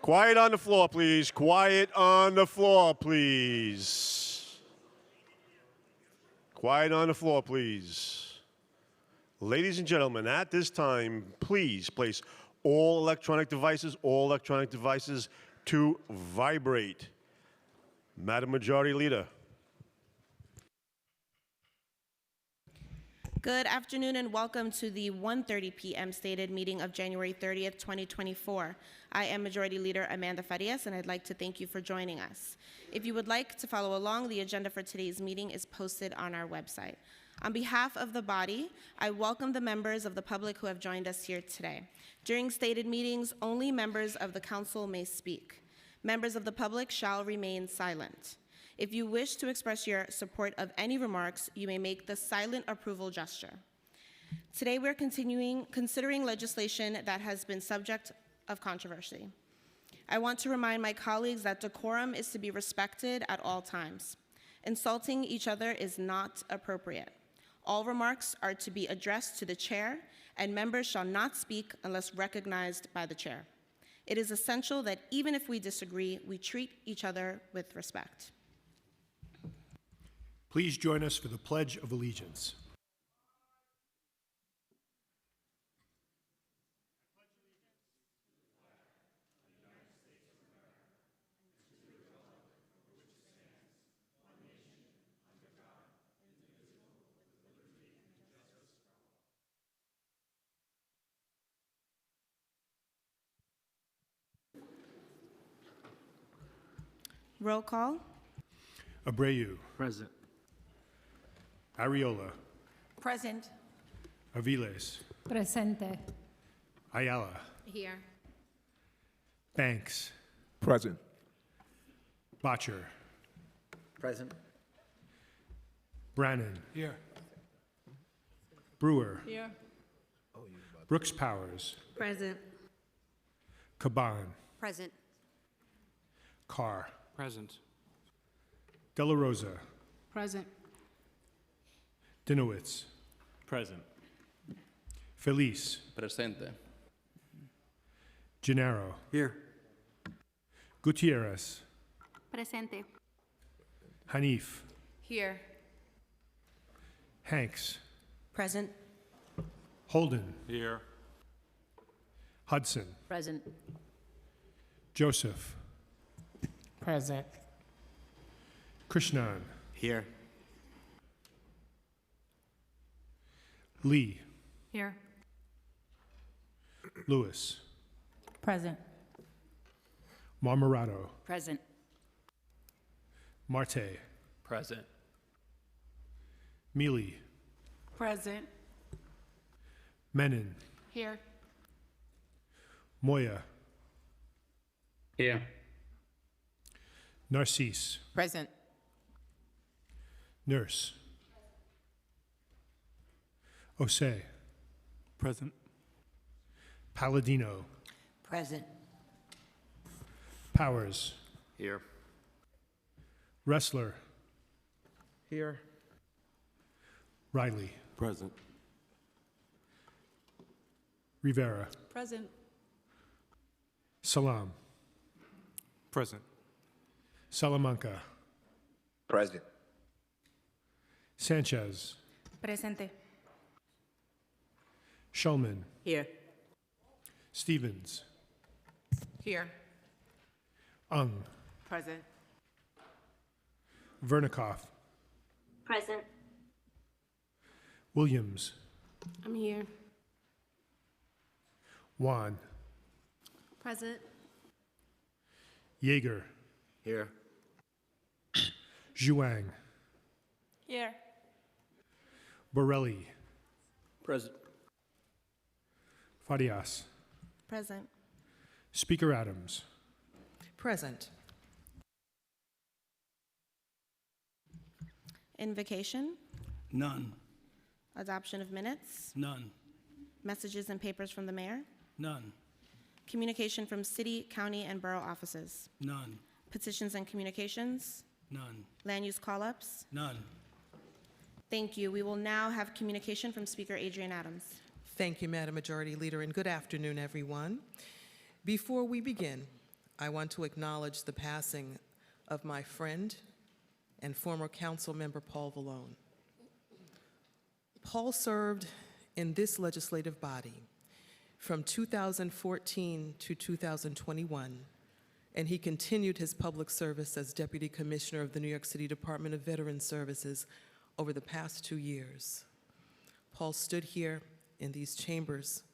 Quiet on the floor, please. Quiet on the floor, please. Quiet on the floor, please. Ladies and gentlemen, at this time, please place all electronic devices to vibrate. Madam Majority Leader. Good afternoon and welcome to the 1:30 p.m. stated meeting of January 30th, 2024. I am Majority Leader Amanda Farias, and I'd like to thank you for joining us. If you would like to follow along, the agenda for today's meeting is posted on our website. On behalf of the body, I welcome the members of the public who have joined us here today. During stated meetings, only members of the council may speak. Members of the public shall remain silent. If you wish to express your support of any remarks, you may make the silent approval gesture. Today we're considering legislation that has been subject of controversy. I want to remind my colleagues that decorum is to be respected at all times. Insulting each other is not appropriate. All remarks are to be addressed to the chair, and members shall not speak unless recognized by the chair. It is essential that even if we disagree, we treat each other with respect. Please join us for the Pledge of Allegiance. Roll call. Abreu. Present. Ariola. Present. Aviles. Presente. Ayala. Here. Banks. Present. Botcher. Present. Brannan. Here. Brewer. Here. Brooks Powers. Present. Caban. Present. Carr. Present. De La Rosa. Present. Dinowitz. Present. Felice. Presente. Gennaro. Here. Gutierrez. Presente. Hanif. Here. Hanks. Present. Holden. Here. Hudson. Present. Joseph. Present. Krishnan. Here. Lee. Here. Lewis. Present. Marmorato. Present. Marte. Present. Mealy. Present. Menon. Here. Moya. Here. Narcisse. Present. Nurse. Osei. Present. Palladino. Present. Powers. Here. Wrestler. Here. Riley. Present. Rivera. Present. Salam. Present. Salamanca. Present. Sanchez. Presente. Shulman. Here. Stevens. Here. Ung. Present. Vernikoff. Present. Williams. I'm here. Juan. Present. Yeager. Here. Zhuang. Here. Borelli. Present. Farias. Present. Speaker Adams. Present. Invocation. None. Adoption of minutes. None. Messages and papers from the mayor. None. Communication from city, county, and borough offices. None. Petitions and communications. None. Land use call-ups. None. Thank you. We will now have communication from Speaker Adrian Adams. Thank you, Madam Majority Leader, and good afternoon, everyone. Before we begin, I want to acknowledge the passing of my friend and former council member Paul Vallone. Paul served in this legislative body from 2014 to 2021, and he continued his public service as Deputy Commissioner of the New York City Department of Veterans Services over the past 2 years. Paul stood here in these chambers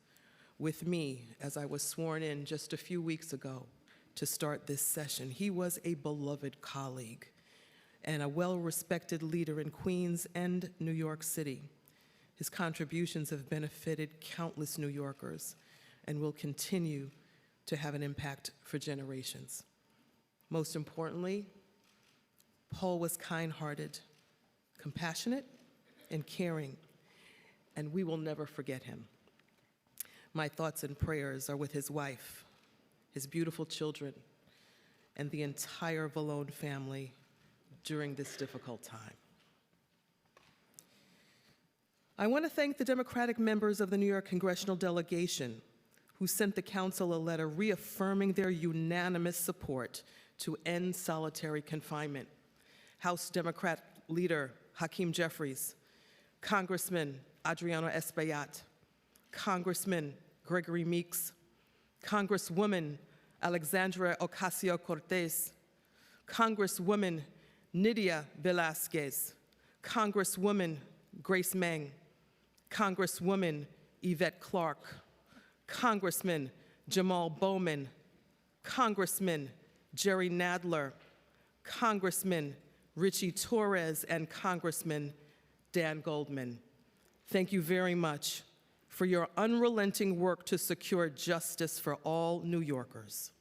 with me as I was sworn in just a few weeks ago to start this session. He was a beloved colleague and a well-respected leader in Queens and New York City. His contributions have benefited countless New Yorkers and will continue to have an impact for generations. Most importantly, Paul was kind-hearted, compassionate, and caring, and we will never forget him. My thoughts and prayers are with his wife, his beautiful children, and the entire Vallone family during this difficult time. I want to thank the Democratic members of the New York congressional delegation who sent the council a letter reaffirming their unanimous support to end solitary confinement. House Democrat leader Hakeem Jeffries, Congressman Adriano Espaillat, Congressman Gregory Meeks, Congresswoman Alexandra Ocasio-Cortez, Congresswoman Nydia Velasquez, Congresswoman Grace Meng, Congresswoman Yvette Clarke, Congressman Jamal Bowman, Congressman Jerry Nadler, Congressman Richie Torres, and Congressman Dan Goldman. Thank you very much for your unrelenting work to secure justice for all New Yorkers.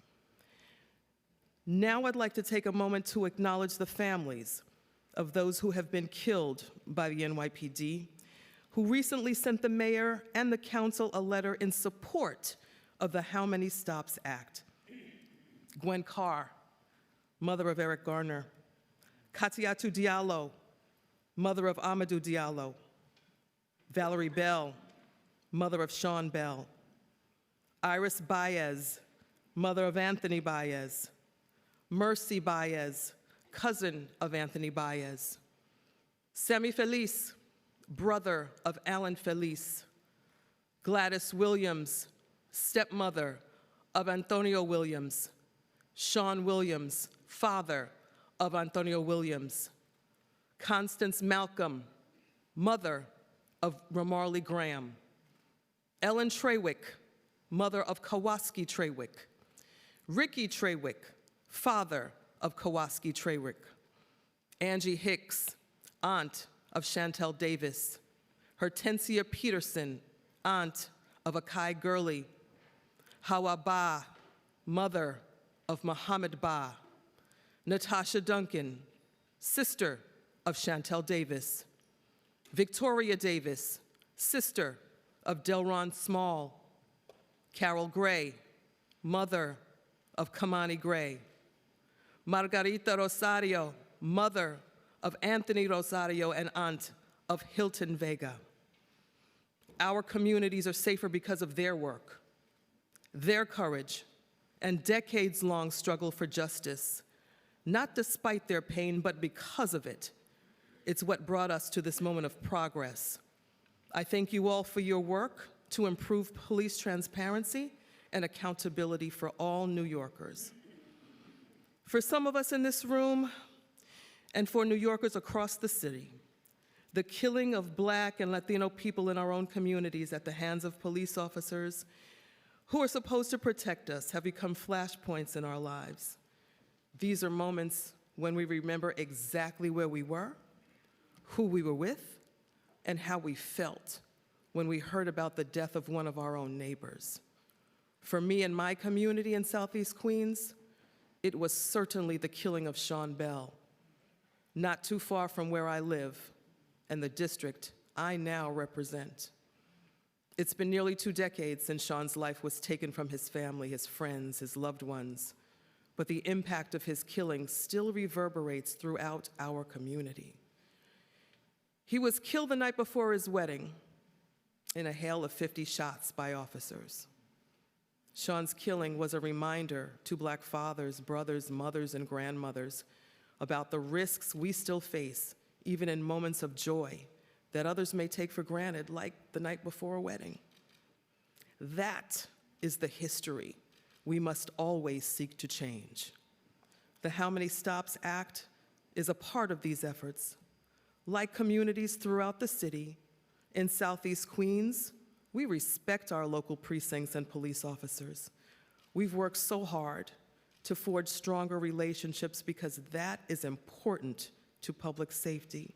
Now I'd like to take a moment to acknowledge the families of those who have been killed by the NYPD, who recently sent the mayor and the council a letter in support of the How Many Stops Act. Gwen Carr, mother of Eric Garner. Katiatu Diallo, mother of Amadou Diallo. Valerie Bell, mother of Sean Bell. Iris Baez, mother of Anthony Baez. Mercy Baez, cousin of Anthony Baez. Sammy Felice, brother of Alan Felice. Gladys Williams, stepmother of Antonio Williams. Sean Williams, father of Antonio Williams. Constance Malcolm, mother of Ramarley Graham. Ellen Trawick, mother of Kowalski Trawick. Ricky Trawick, father of Kowalski Trawick. Angie Hicks, aunt of Chantel Davis. Hortensia Peterson, aunt of Akai Gurley. Hawa Ba, mother of Muhammad Ba. Natasha Duncan, sister of Chantel Davis. Victoria Davis, sister of Delron Small. Carol Gray, mother of Kamani Gray. Margarita Rosario, mother of Anthony Rosario and aunt of Hilton Vega. Our communities are safer because of their work, their courage, and decades-long struggle for justice, not despite their pain, but because of it. It's what brought us to this moment of progress. I thank you all for your work to improve police transparency and accountability for all New Yorkers. For some of us in this room, and for New Yorkers across the city, the killing of Black and Latino people in our own communities at the hands of police officers who are supposed to protect us have become flashpoints in our lives. These are moments when we remember exactly where we were, who we were with, and how we felt when we heard about the death of one of our own neighbors. For me and my community in Southeast Queens, it was certainly the killing of Sean Bell, not too far from where I live and the district I now represent. It's been nearly 2 decades since Sean's life was taken from his family, his friends, his loved ones, but the impact of his killing still reverberates throughout our community. He was killed the night before his wedding in a hail of 50 shots by officers. Sean's killing was a reminder to Black fathers, brothers, mothers, and grandmothers about the risks we still face, even in moments of joy that others may take for granted, like the night before a wedding. That is the history we must always seek to change. The How Many Stops Act is a part of these efforts. Like communities throughout the city, in Southeast Queens, we respect our local precincts and police officers. We've worked so hard to forge stronger relationships because that is important to public safety.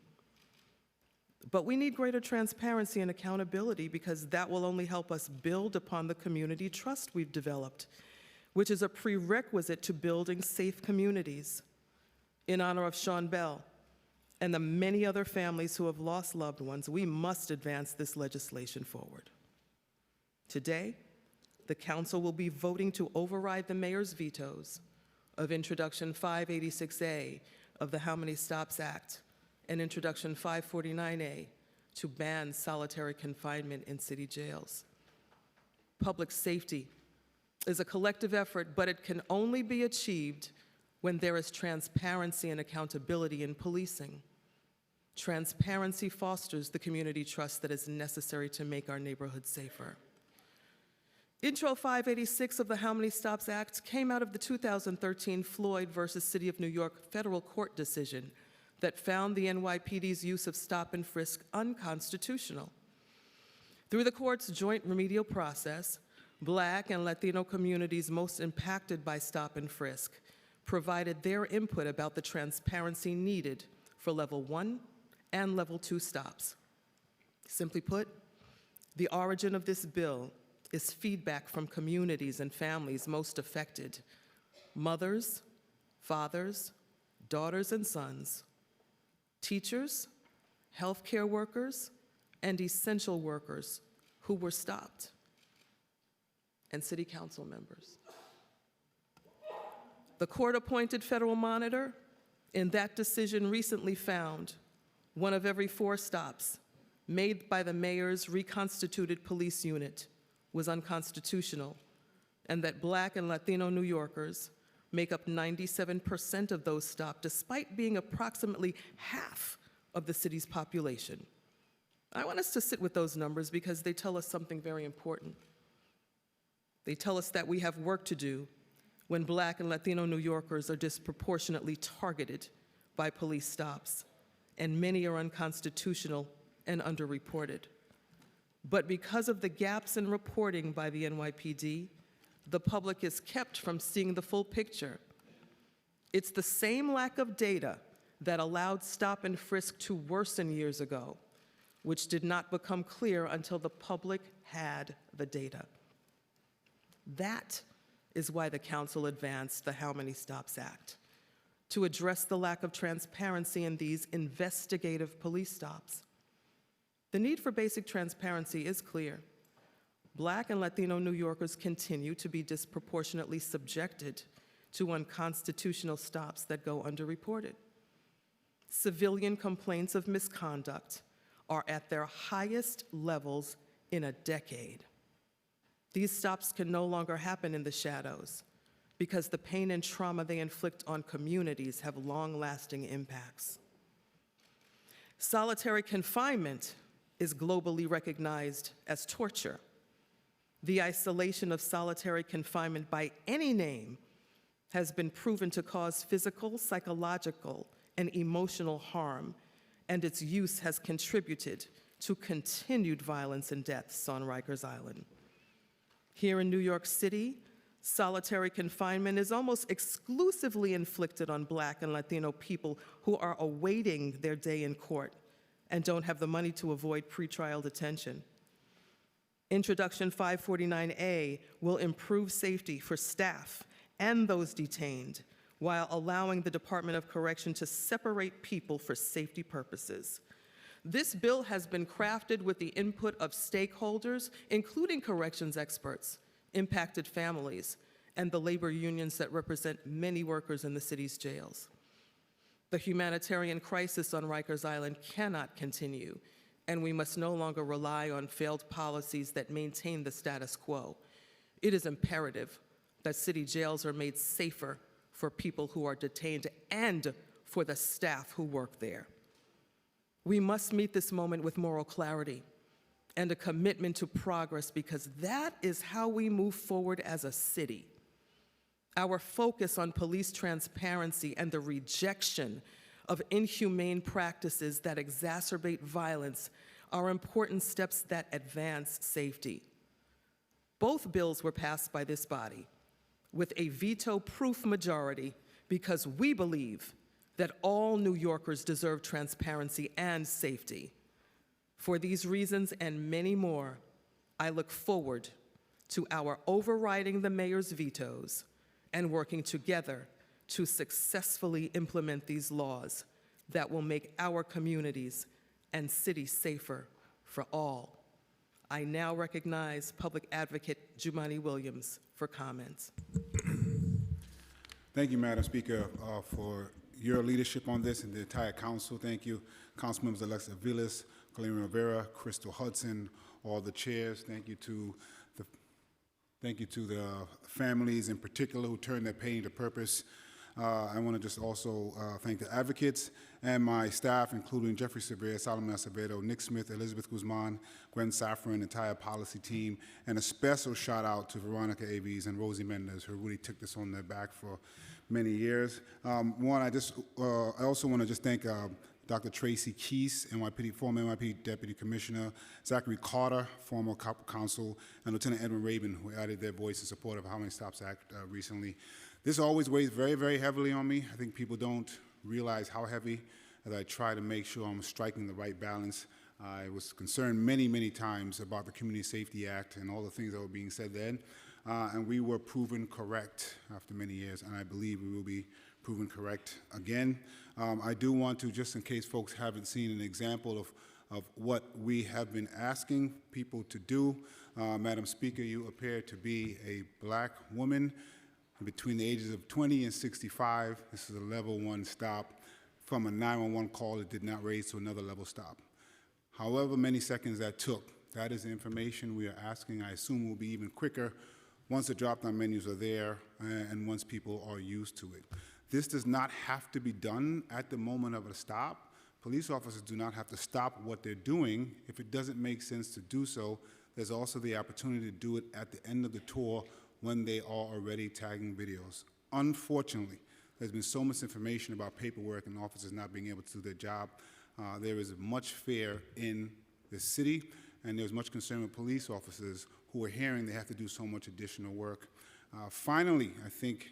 But we need greater transparency and accountability because that will only help us build upon the community trust we've developed, which is a prerequisite to building safe communities. In honor of Sean Bell and the many other families who have lost loved ones, we must advance this legislation forward. Today, the council will be voting to override the mayor's vetoes of Introduction 586A of the How Many Stops Act and Introduction 549A to ban solitary confinement in city jails. Public safety is a collective effort, but it can only be achieved when there is transparency and accountability in policing. Transparency fosters the community trust that is necessary to make our neighborhoods safer. Intro 586 of the How Many Stops Act came out of the 2013 Floyd versus City of New York federal court decision that found the NYPD's use of stop and frisk unconstitutional. Through the court's joint remedial process, Black and Latino communities most impacted by stop and frisk provided their input about the transparency needed for Level 1 and Level 2 stops. Simply put, the origin of this bill is feedback from communities and families most affected: mothers, fathers, daughters and sons, teachers, healthcare workers, and essential workers who were stopped, and city council members. The court-appointed federal monitor in that decision recently found 1 of every 4 stops made by the mayor's reconstituted police unit was unconstitutional, and that Black and Latino New Yorkers make up 97% of those stops, despite being approximately half of the city's population. I want us to sit with those numbers because they tell us something very important. They tell us that we have work to do when Black and Latino New Yorkers are disproportionately targeted by police stops, and many are unconstitutional and underreported. But because of the gaps in reporting by the NYPD, the public is kept from seeing the full picture. It's the same lack of data that allowed stop and frisk to worsen years ago, which did not become clear until the public had the data. That is why the council advanced the How Many Stops Act, to address the lack of transparency in these investigative police stops. The need for basic transparency is clear. Black and Latino New Yorkers continue to be disproportionately subjected to unconstitutional stops that go underreported. Civilian complaints of misconduct are at their highest levels in a decade. These stops can no longer happen in the shadows because the pain and trauma they inflict on communities have long-lasting impacts. Solitary confinement is globally recognized as torture. The isolation of solitary confinement by any name has been proven to cause physical, psychological, and emotional harm, and its use has contributed to continued violence and deaths on Rikers Island. Here in New York City, solitary confinement is almost exclusively inflicted on Black and Latino people who are awaiting their day in court and don't have the money to avoid pretrial detention. Introduction 549A will improve safety for staff and those detained while allowing the Department of Correction to separate people for safety purposes. This bill has been crafted with the input of stakeholders, including corrections experts, impacted families, and the labor unions that represent many workers in the city's jails. The humanitarian crisis on Rikers Island cannot continue, and we must no longer rely on failed policies that maintain the status quo. It is imperative that city jails are made safer for people who are detained and for the staff who work there. We must meet this moment with moral clarity and a commitment to progress, because that is how we move forward as a city. Our focus on police transparency and the rejection of inhumane practices that exacerbate violence are important steps that advance safety. Both bills were passed by this body with a veto-proof majority because we believe that all New Yorkers deserve transparency and safety. For these reasons and many more, I look forward to our overriding the mayor's vetoes and working together to successfully implement these laws that will make our communities and cities safer for all. I now recognize Public Advocate Jumaane Williams for comments. Thank you, Madam Speaker, for your leadership on this and the entire council. Thank you, Council Members Alexa Villas, Colleen Rivera, Crystal Hudson, all the chairs. Thank you to the families in particular who turned their pain to purpose. I want to just also thank the advocates and my staff, including Jeffrey Severe, Solomon Acevedo, Nick Smith, Elizabeth Guzman, Gwen Safran, entire policy team, and a special shout out to Veronica Avies and Rosie Mendez, who really took this on their back for many years. I also want to just thank Dr. Tracy Keese, former NYPD Deputy Commissioner, Zachary Carter, former counsel, and Lieutenant Edwin Rabin, who added their voice in support of How Many Stops Act recently. This always weighs very, very heavily on me. I think people don't realize how heavy, as I try to make sure I'm striking the right balance. I was concerned many, many times about the Community Safety Act and all the things that were being said then, and we were proven correct after many years, and I believe we will be proven correct again. I do want to, just in case folks haven't seen an example of what we have been asking people to do. Madam Speaker, you appear to be a black woman between the ages of 20 and 65. This is a level 1 stop. From a 911 call, it did not raise to another level stop. However many seconds that took, that is the information we are asking. I assume will be even quicker once the drop-down menus are there and once people are used to it. This does not have to be done at the moment of a stop. Police officers do not have to stop what they're doing. If it doesn't make sense to do so, there's also the opportunity to do it at the end of the tour when they are already tagging videos. Unfortunately, there's been so much information about paperwork and officers not being able to do their job. There is much fear in the city, and there's much concern with police officers who are hearing they have to do so much additional work. Finally, I think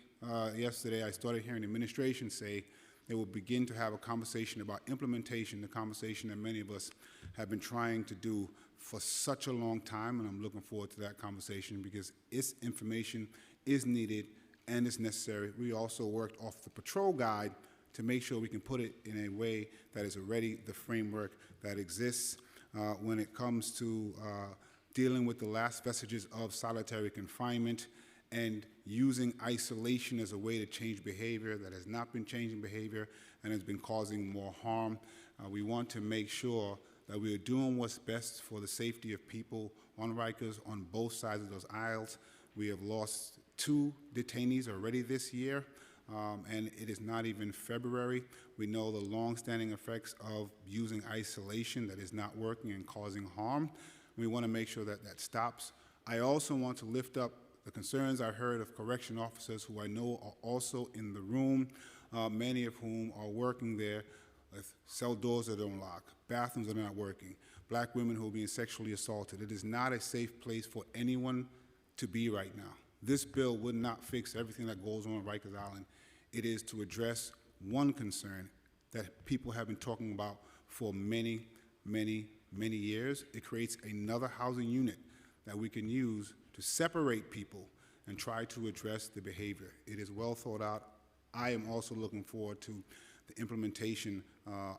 yesterday I started hearing the administration say they will begin to have a conversation about implementation, the conversation that many of us have been trying to do for such a long time, and I'm looking forward to that conversation because its information is needed and is necessary. We also worked off the patrol guide to make sure we can put it in a way that is already the framework that exists when it comes to dealing with the last vestiges of solitary confinement and using isolation as a way to change behavior that has not been changing behavior and has been causing more harm. We want to make sure that we are doing what's best for the safety of people on Rikers on both sides of those aisles. We have lost 2 detainees already this year, and it is not even February. We know the long-standing effects of using isolation that is not working and causing harm. We want to make sure that that stops. I also want to lift up the concerns I heard of correction officers who I know are also in the room, many of whom are working there with cell doors that don't lock, bathrooms that are not working, black women who are being sexually assaulted. It is not a safe place for anyone to be right now. This bill would not fix everything that goes on Rikers Island. It is to address one concern that people have been talking about for many, many, many years. It creates another housing unit that we can use to separate people and try to address the behavior. It is well thought out. I am also looking forward to the implementation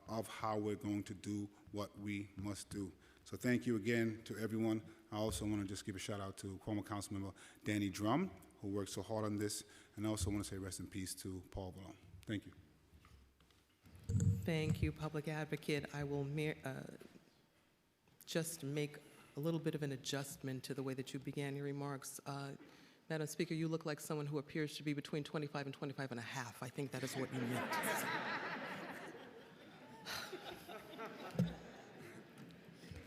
of how we're going to do what we must do. So thank you again to everyone. I also want to just give a shout out to former Councilmember Danny Drum, who worked so hard on this, and I also want to say rest in peace to Paul Vallone. Thank you. Thank you, Public Advocate. I will just make a little bit of an adjustment to the way that you began your remarks. Madam Speaker, you look like someone who appears to be between 25 and 25 and a half. I think that is what you meant.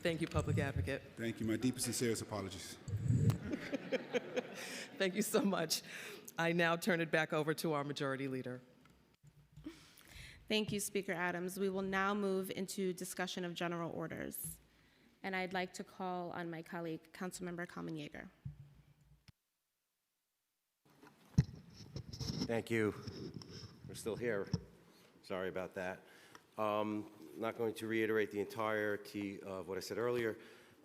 Thank you, Public Advocate. Thank you. My deepest and sincerest apologies. Thank you so much. I now turn it back over to our Majority Leader. Thank you, Speaker Adams. We will now move into discussion of general orders. And I'd like to call on my colleague, Councilmember Kalman Yeager. Thank you. We're still here. Sorry about that. Not going to reiterate the entirety of what I said earlier.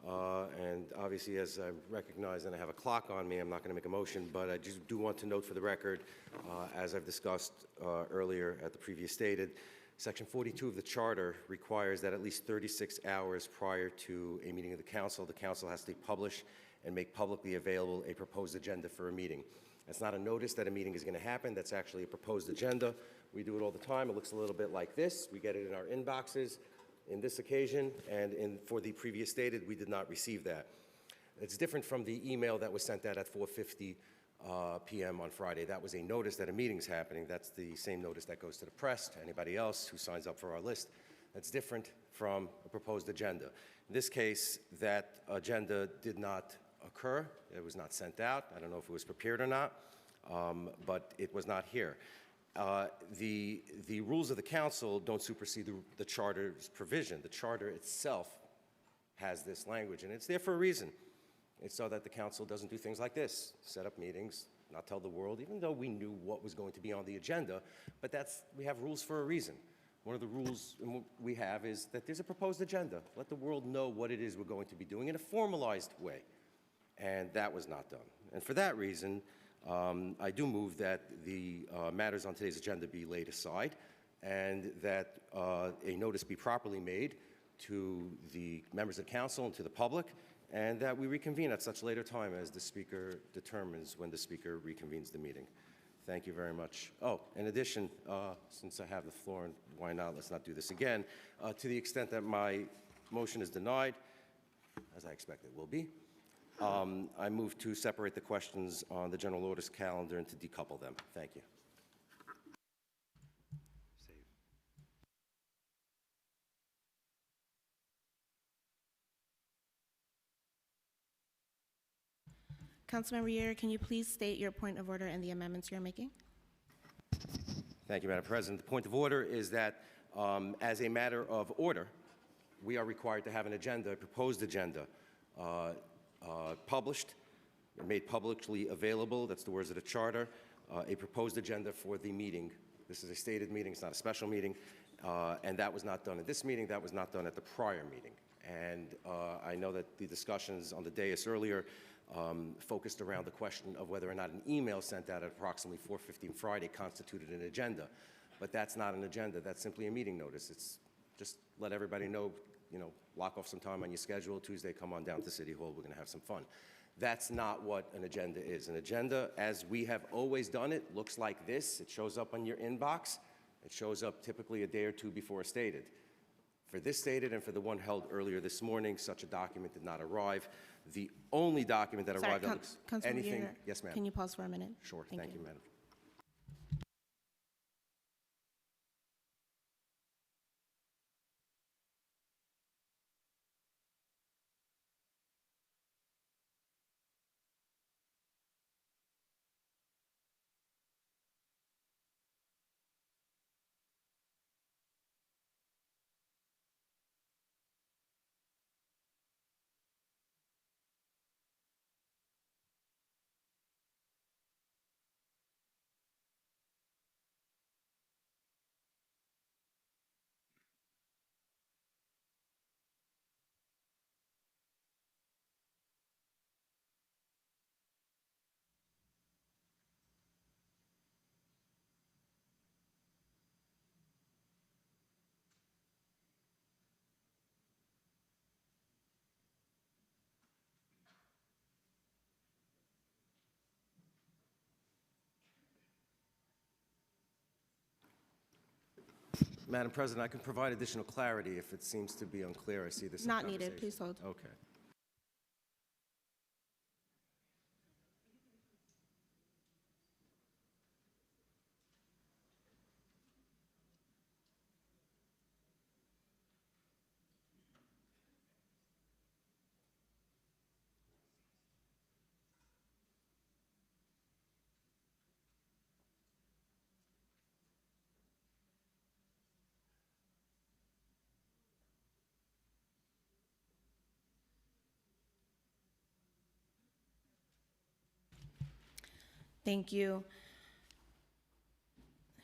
And obviously, as I recognize and I have a clock on me, I'm not going to make a motion, but I just do want to note for the record, as I've discussed earlier at the previous stated, Section 42 of the Charter requires that at least 36 hours prior to a meeting of the council has to publish and make publicly available a proposed agenda for a meeting. That's not a notice that a meeting is going to happen. That's actually a proposed agenda. We do it all the time. It looks a little bit like this. We get it in our inboxes. In this occasion, and for the previous stated, we did not receive that. It's different from the email that was sent out at 4:50 p.m. on Friday. That was a notice that a meeting's happening. That's the same notice that goes to the press, to anybody else who signs up for our list. That's different from a proposed agenda. In this case, that agenda did not occur. It was not sent out. I don't know if it was prepared or not, but it was not here. The rules of the council don't supersede the charter's provision. The charter itself has this language, and it's there for a reason. It's so that the council doesn't do things like this, set up meetings, not tell the world, even though we knew what was going to be on the agenda, but we have rules for a reason. One of the rules we have is that there's a proposed agenda. Let the world know what it is we're going to be doing in a formalized way, and that was not done. And for that reason, I do move that the matters on today's agenda be laid aside and that a notice be properly made to the members of the council and to the public, and that we reconvene at such later time as the speaker determines when the speaker reconvenes the meeting. Thank you very much. Oh, in addition, since I have the floor, and why not, let's not do this again, to the extent that my motion is denied, as I expect it will be, I move to separate the questions on the general orders calendar and to decouple them. Thank you. Councilmember Yeager, can you please state your point of order and the amendments you're making? Thank you, Madam President. The point of order is that as a matter of order, we are required to have an agenda, a proposed agenda, published, made publicly available, that's the words of the charter, a proposed agenda for the meeting. This is a stated meeting, it's not a special meeting, and that was not done at this meeting, that was not done at the prior meeting. And I know that the discussions on the dais earlier focused around the question of whether or not an email sent out at approximately 4:15 Friday constituted an agenda. But that's not an agenda, that's simply a meeting notice. It's just let everybody know, block off some time on your schedule. Tuesday, come on down to City Hall, we're gonna have some fun. That's not what an agenda is. An agenda, as we have always done it, looks like this. It shows up on your inbox. It shows up typically a day or two before stated. For this stated and for the one held earlier this morning, such a document did not arrive. The only document that arrived on Councilmember anything, Yeager, yes, ma'am. can you pause for a minute? Sure, thank you, madam. Madam President, I can provide additional clarity if it seems to be unclear. I see this in Not needed, conversation. please hold. Okay. Thank you.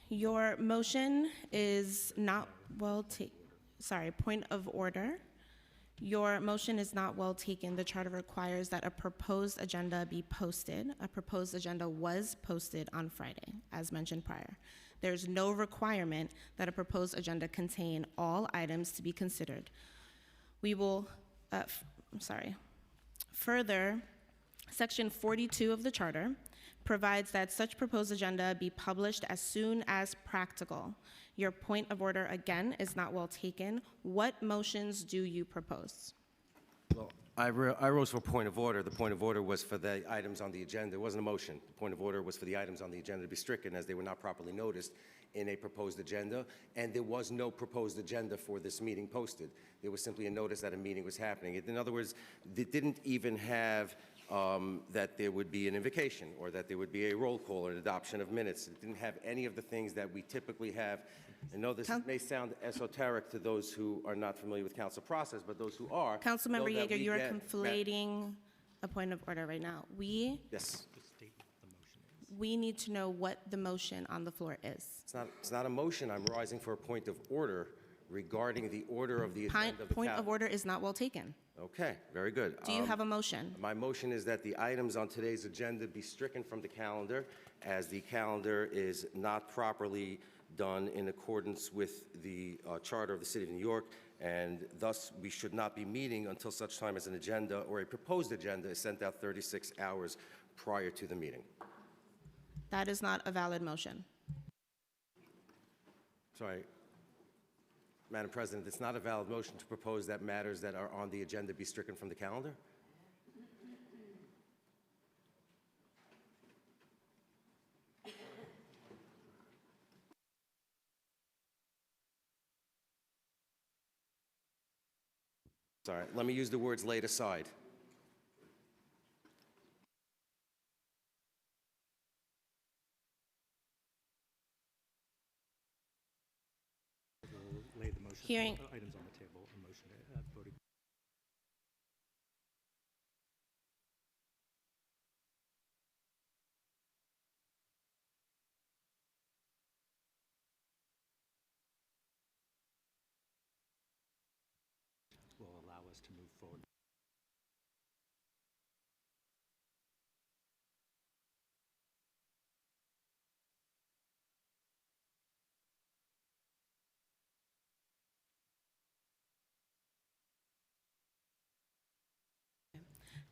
Your motion is not well taken. Sorry, point of order. Your motion is not well taken. The charter requires that a proposed agenda be posted. A proposed agenda was posted on Friday, as mentioned prior. There's no requirement that a proposed agenda contain all items to be considered. We will, Further, Section 42 of the charter provides that such proposed agenda be published as soon as practical. Your point of order, again, is not well taken. What motions do you propose? Well, I rose for a point of order. The point of order was for the items on the agenda. It wasn't a motion. The point of order was for the items on the agenda to be stricken as they were not properly noticed in a proposed agenda, and there was no proposed agenda for this meeting posted. There was simply a notice that a meeting was happening. In other words, it didn't even have that there would be an invocation or that there would be a roll call or an adoption of minutes. It didn't have any of the things that we typically have. I know this may sound esoteric to those who are not familiar with council process, but those who are. Councilmember know that Yeager, we you are get- conflating a point of order right now. Yes. We need to know what the motion on the floor is. It's not a motion. I'm rising for a point of order regarding the order of the agenda of the Point of order is not well taken. Okay, very good. Do you have a motion? My motion is that the items on today's agenda be stricken from the calendar, as the calendar is not properly done in accordance with the Charter of the City of New York, and thus we should not be meeting until such time as an agenda or a proposed agenda is sent out 36 hours prior to the meeting. That is not a valid motion. Sorry, Madam President, it's not a valid motion to propose that matters that are on the agenda be stricken from the calendar? Sorry, let me use the words laid aside. Lay the motion. Hearing- Items on the table, a motion voting. Will allow us to move forward.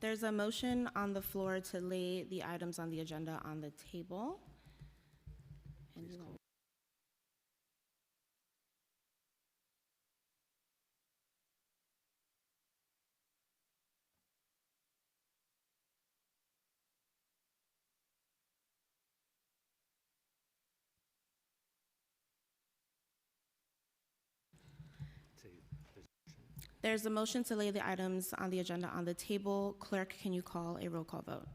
There's a motion on the floor to lay the items on the agenda on the table. And you want- There's a motion to lay the items on the agenda on the table. Clerk, can you call a roll call vote?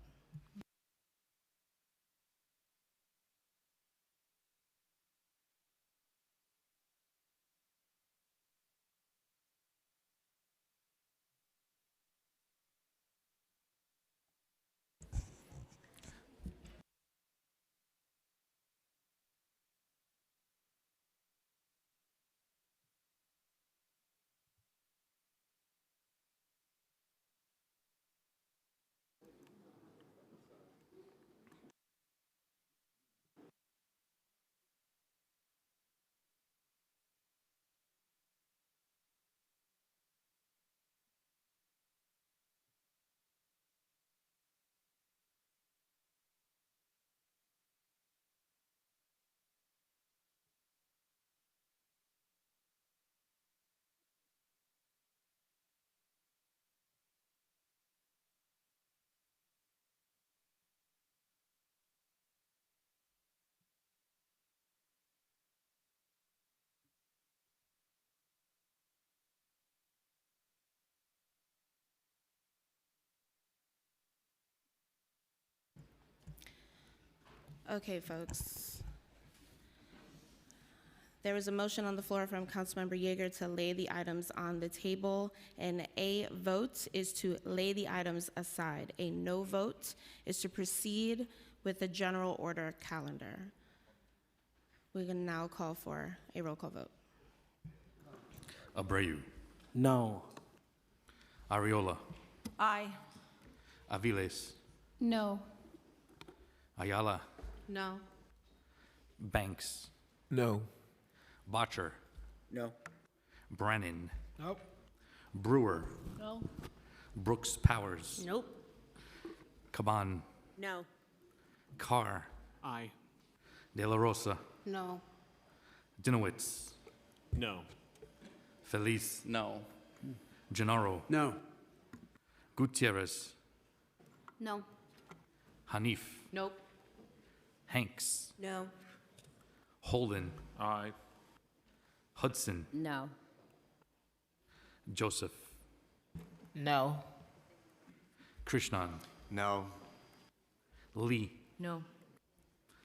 Okay, folks. There was a motion on the floor from Councilmember Yeager to lay the items on the table. And a vote is to lay the items aside. A no vote is to proceed with the general order calendar. We can now call for a roll call vote. Abreu. No. Ariola. Aye. Aviles. No. Ayala. No. Banks. No. Botcher. No. Brennan. Nope. Brewer. No. Brooks Powers. Nope. Caban. No. Carr. Aye. De La Rosa. No. Dinowitz. No. Feliz. No. Gennaro. No. Gutierrez. No. Hanif. Nope. Hanks. No. Holden. Aye. Hudson. No. Joseph. No. Krishnan. No. Lee. No.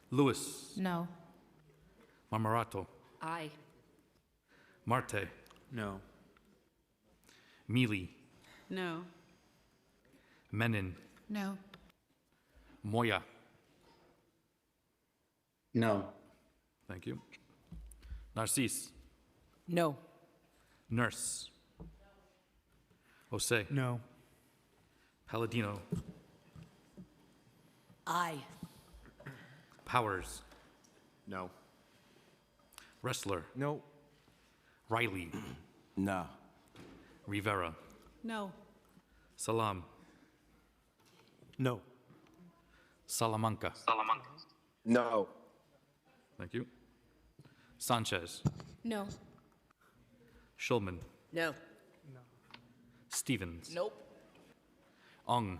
Lewis. No. Marmarato. Aye. Marte. No. Mealy. No. Menon. No. Moya. No. Thank you. Narcisse. No. Nurse. Jose. No. Palladino. Aye. Powers. No. Wrestler. No. Riley. No. Rivera. No. Salam. No. Salamanca. No. Thank you. Sanchez. No. Schulman. No. Stevens. Nope. Ong.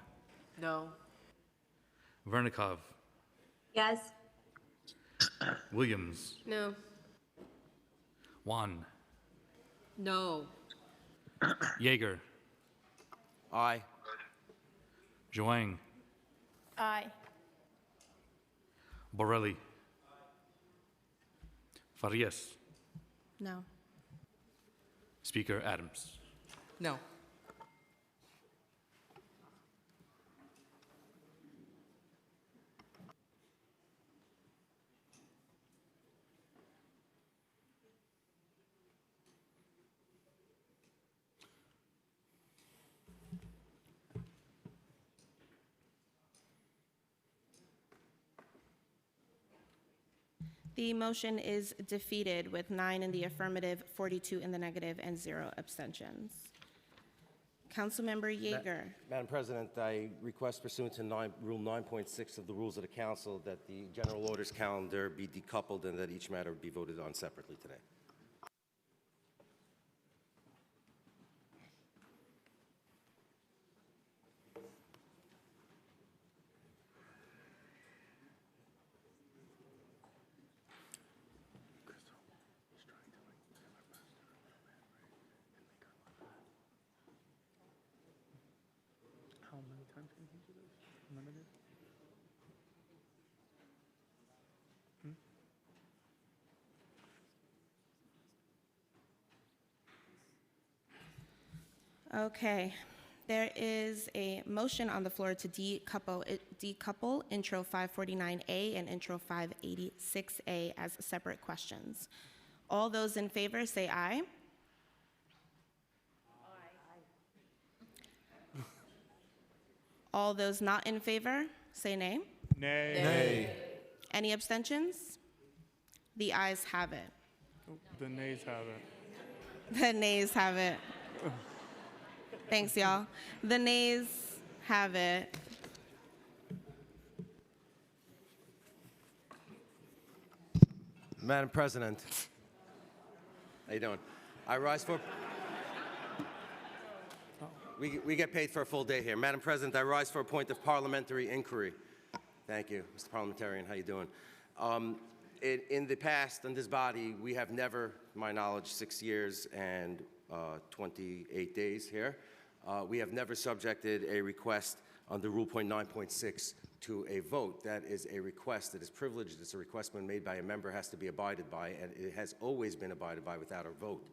No. Vernikov. Yes. Williams. No. Juan. No. Yeager. Aye. Zhuang. Aye. Borelli. Farias. No. Speaker Adams. No. The motion is defeated with 9 in the affirmative, 42 in the negative, and 0 abstentions. Councilmember Yeager. Madam President, I request pursuant to Rule 9.6 of the Rules of the Council that the general orders calendar be decoupled and that each matter be voted on separately today. How many times can you do this? Limited? Okay. There is a motion on the floor to decouple Intro 549A and Intro 586A as separate questions. All those in favor say aye. All those not in favor say nay. Nay. Any abstentions? The ayes have it. The nays have it. The nays have it. Thanks, y'all. The nays have it. Madam President, how you doing? I rise for... We get paid for a full day here. Madam President, I rise for a point of parliamentary inquiry. Thank you, Mr. Parliamentarian. How you doing? In the past, in this body, we have never, to my knowledge, 6 years and 28 days here, we have never subjected a request under Rule Point 9.6 to a vote. That is a request that is privileged. It's a request when made by a member, has to be abided by, and it has always been abided by without a vote.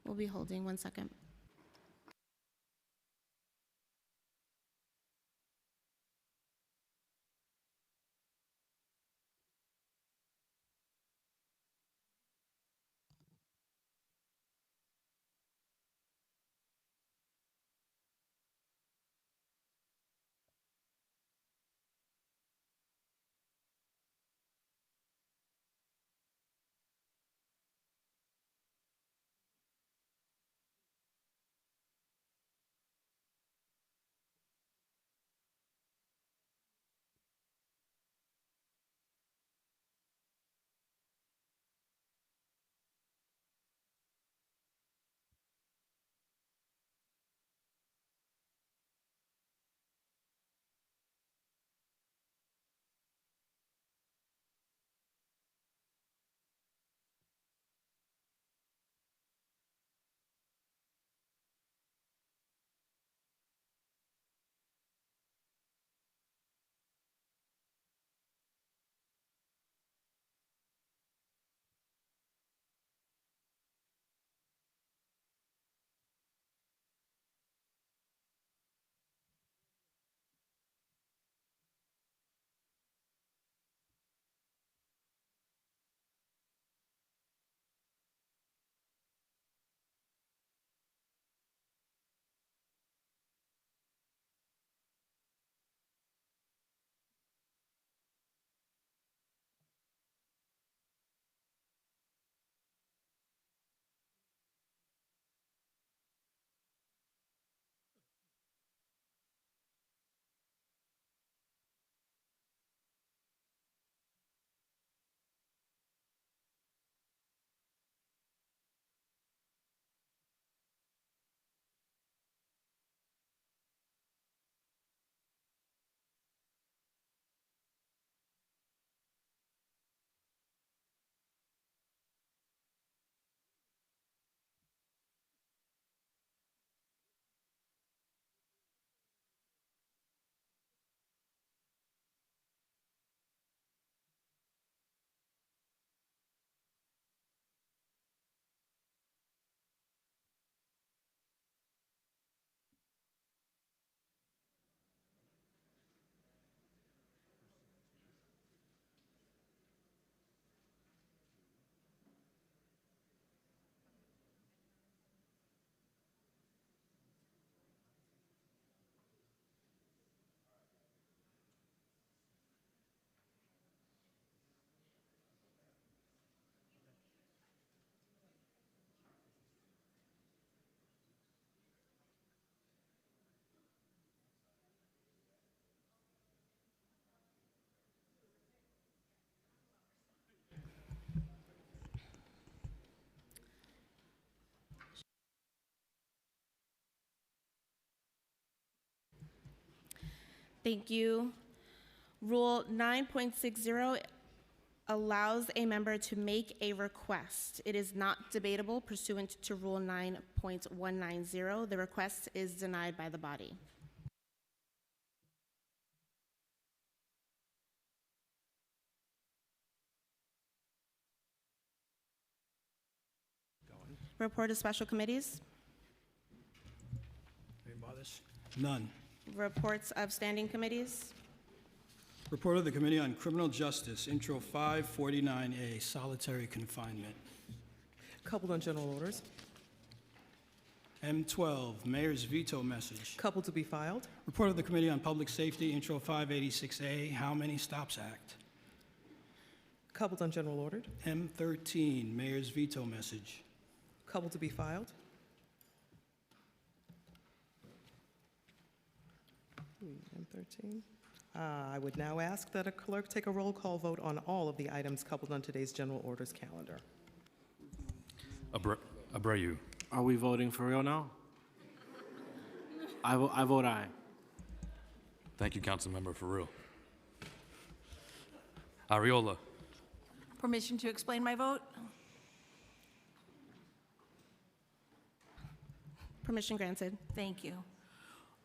We'll be holding 1 second. Thank you. Rule 9.60 allows a member to make a request. It is not debatable pursuant to Rule 9.190. The request is denied by the body. Report of special committees. None. Reports of standing committees. Report of the Committee on Criminal Justice, Intro 549A, solitary confinement. Coupled on general orders. M12, Mayor's veto message. Coupled to be filed. Report of the Committee on Public Safety, Intro 586A, How Many Stops Act. Coupled on general ordered. M13, Mayor's veto message. Coupled to be filed. M13. I would now ask that a clerk take a roll call vote on all of the items coupled on today's general orders calendar. Abreu. Are we voting for real now? I vote aye. Thank you, Councilmember Farrell. Ariola. Permission to explain my vote? Permission granted. Thank you.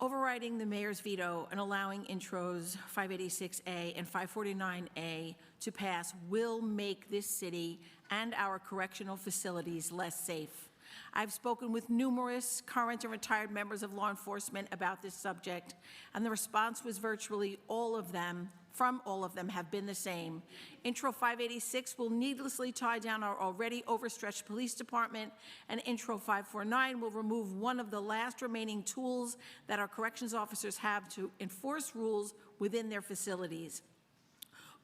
Overriding the mayor's veto and allowing intros 586A and 549A to pass will make this city and our correctional facilities less safe. I've spoken with numerous current and retired members of law enforcement about this subject, and the response was virtually all of them have been the same. Intro 586 will needlessly tie down our already overstretched police department, and Intro 549 will remove one of the last remaining tools that our corrections officers have to enforce rules within their facilities.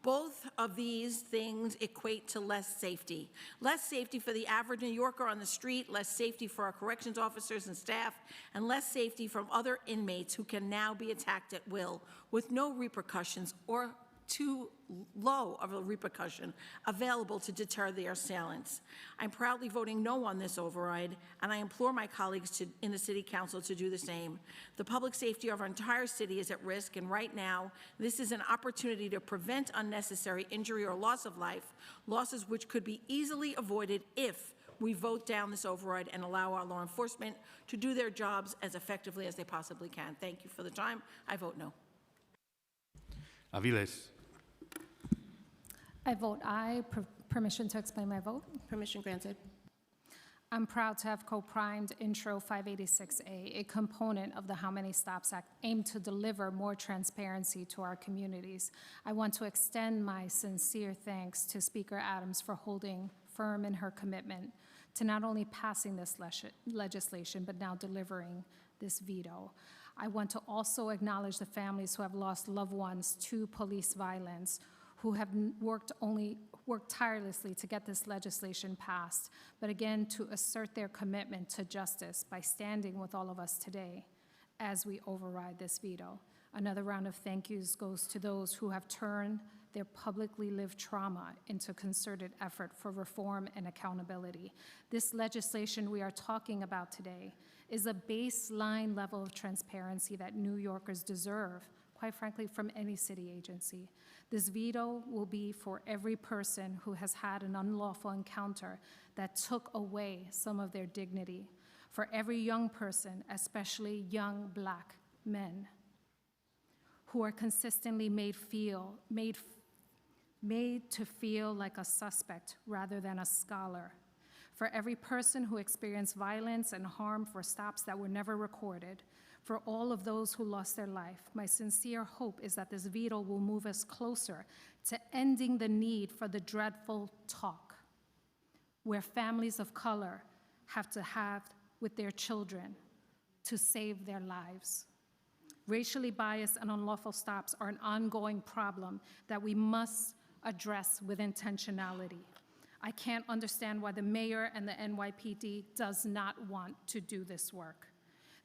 Both of these things equate to less safety. Less safety for the average New Yorker on the street, less safety for our corrections officers and staff, and less safety from other inmates who can now be attacked at will with no repercussions or too low of a repercussion available to deter their assailants. I'm proudly voting no on this override, and I implore my colleagues in the City Council to do the same. The public safety of our entire city is at risk, and right now, this is an opportunity to prevent unnecessary injury or loss of life, losses which could be easily avoided if we vote down this override and allow our law enforcement to do their jobs as effectively as they possibly can. Thank you for the time. I vote no. Aviles. I vote aye. Permission to explain my vote. Permission granted. I'm proud to have co-primed Intro 586A, a component of the How Many Stops Act aimed to deliver more transparency to our communities. I want to extend my sincere thanks to Speaker Adams for holding firm in her commitment to not only passing this legislation, but now delivering this veto. I want to also acknowledge the families who have lost loved ones to police violence, who have worked tirelessly to get this legislation passed, but again, to assert their commitment to justice by standing with all of us today as we override this veto. Another round of thank yous goes to those who have turned their publicly lived trauma into concerted effort for reform and accountability. This legislation we are talking about today is a baseline level of transparency that New Yorkers deserve, quite frankly, from any city agency. This veto will be for every person who has had an unlawful encounter that took away some of their dignity, for every young person, especially young Black men, who are consistently made to feel like a suspect rather than a scholar, for every person who experienced violence and harm for stops that were never recorded, for all of those who lost their life. My sincere hope is that this veto will move us closer to ending the need for the dreadful talk, where families of color have to have with their children to save their lives. Racially biased and unlawful stops are an ongoing problem that we must address with intentionality. I can't understand why the mayor and the NYPD does not want to do this work.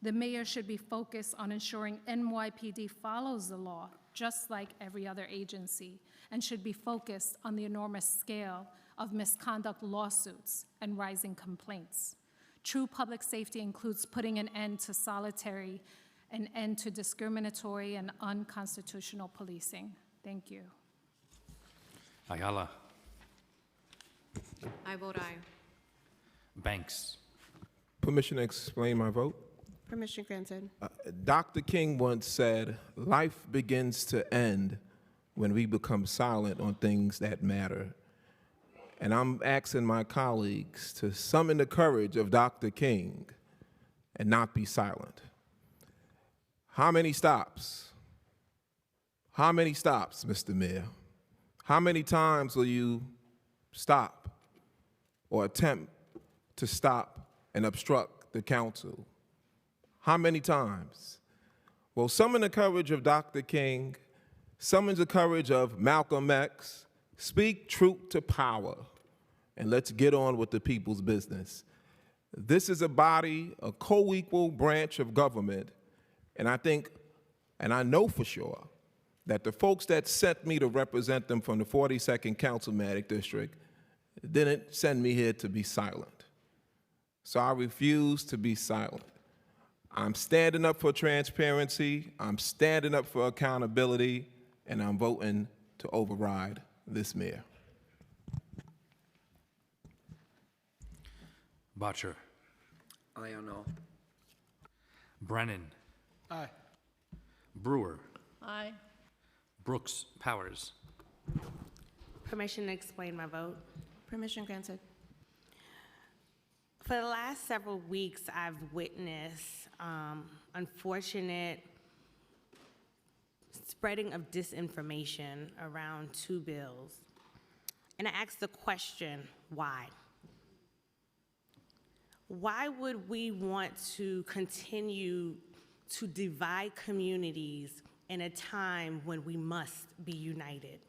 The mayor should be focused on ensuring NYPD follows the law, just like every other agency, and should be focused on the enormous scale of misconduct lawsuits and rising complaints. True public safety includes putting an end to solitary an end to discriminatory and unconstitutional policing. Thank you. Ayala. I vote aye. Banks. Permission to explain my vote? Permission granted. Dr. King once said, life begins to end when we become silent on things that matter. And I'm asking my colleagues to summon the courage of Dr. King and not be silent. How many stops? How many stops, Mr. Mayor? How many times will you stop or attempt to stop and obstruct the council? How many times? Well, summon the courage of Dr. King, summon the courage of Malcolm X, speak truth to power, and let's get on with the people's business. This is a body, a co-equal branch of government, and I think, and I know for sure, that the folks that sent me to represent them from the 42nd Councilmanic District didn't send me here to be silent. So I refuse to be silent. I'm standing up for transparency, I'm standing up for accountability, and I'm voting to override this mayor. Botcher. Aye or no? Brennan. Aye. Brewer. Aye. Brooks. Powers. Permission to explain my vote. Permission granted. For the last several weeks, I've witnessed unfortunate spreading of disinformation around two bills. And I asked the question, why? Why would we want to continue to divide communities in a time when we must be united?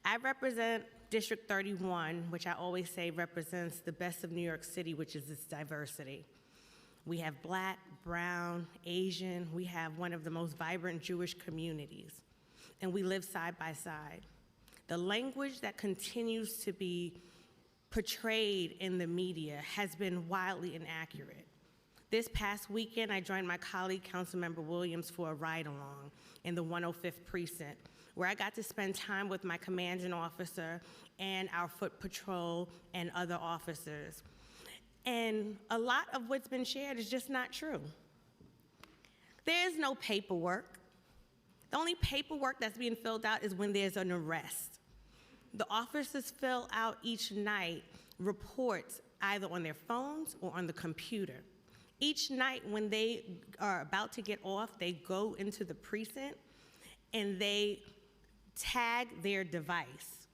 I represent District 31, which I always say represents the best of New York City, which is its diversity. We have Black, brown, Asian, we have one of the most vibrant Jewish communities, and we live side by side. The language that continues to be portrayed in the media has been wildly inaccurate. This past weekend, I joined my colleague, Councilmember Williams, for a ride-along in the 105th Precinct, where I got to spend time with my commanding officer and our foot patrol and other officers. And a lot of what's been shared is just not true. There is no paperwork. The only paperwork that's being filled out is when there's an arrest. The officers fill out each night reports either on their phones or on the computer. Each night when they are about to get off, they go into the precinct and they tag their device.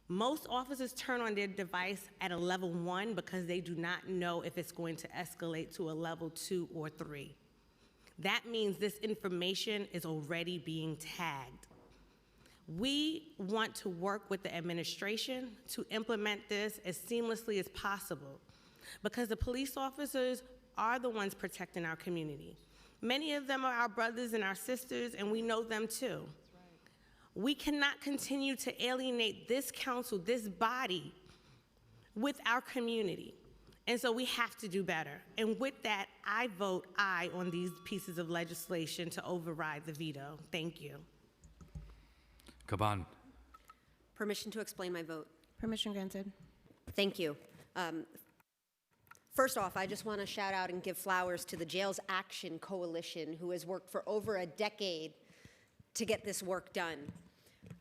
Most officers turn on their device at a level 1 because they do not know if it's going to escalate to a level 2 or 3. That means this information is already being tagged. We want to work with the administration to implement this as seamlessly as possible because the police officers are the ones protecting our community. Many of them are our brothers and our sisters, and we know them too. We cannot continue to alienate this council, this body, with our community. And so we have to do better. And with that, I vote aye on these pieces of legislation to override the veto. Thank you. Caban. Permission to explain my vote. Permission granted. Thank you. First off, I just want to shout out and give flowers to the Jails Action Coalition, who has worked for over a decade to get this work done.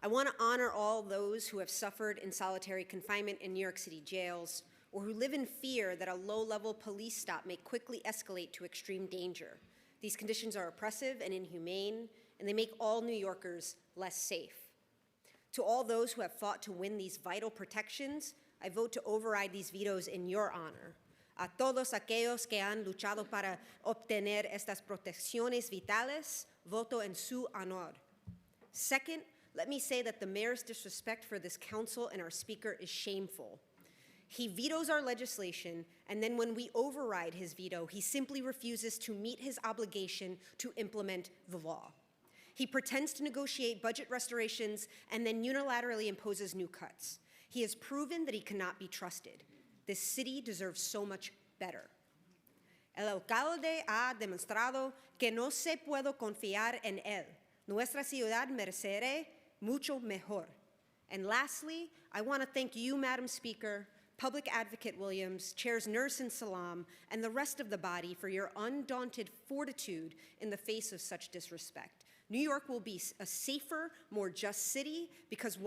I want to honor all those who have suffered in solitary confinement in New York City jails, or who live in fear that a low-level police stop may quickly escalate to extreme danger. These conditions are oppressive and inhumane, and they make all New Yorkers less safe. To all those who have fought to win these vital protections, I vote to override these vetoes in your honor. A todos aquellos que han luchado para obtener estas protecciones vitales, voto en su honor. Second, let me say that the mayor's disrespect for this council and our speaker is shameful. He vetoes our legislation, and then when we override his veto, he simply refuses to meet his obligation to implement the law. He pretends to negotiate budget restorations and then unilaterally imposes new cuts. He has proven that he cannot be trusted. This city deserves so much better. El alcalde ha demostrado que no se puede confiar en él. Nuestra ciudad merece mucho mejor. And lastly, I want to thank you, Madam Speaker, Public Advocate Williams, Chairs Nurse and Salam, and the rest of the body for your undaunted fortitude in the face of such disrespect. New York will be a safer, more just city because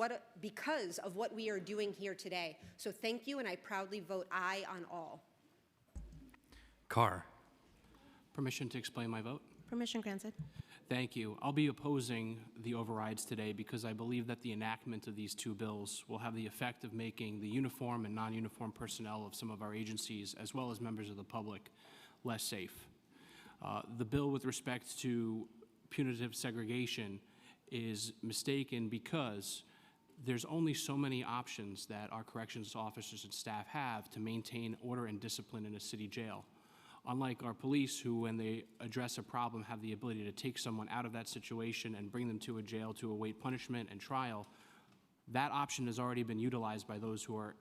of what we are doing here today. So thank you, and I proudly vote aye on all. Carr. Permission to explain my vote? Permission granted. Thank you. I'll be opposing the overrides today because I believe that the enactment of these two bills will have the effect of making the uniform and non-uniform personnel of some of our agencies, as well as members of the public, less safe. The bill with respect to punitive segregation is mistaken because there's only so many options that our corrections officers and staff have to maintain order and discipline in a city jail. Unlike our police, who, when they address a problem, have the ability to take someone out of that situation and bring them to a jail to await punishment and trial, that option has already been utilized by those who are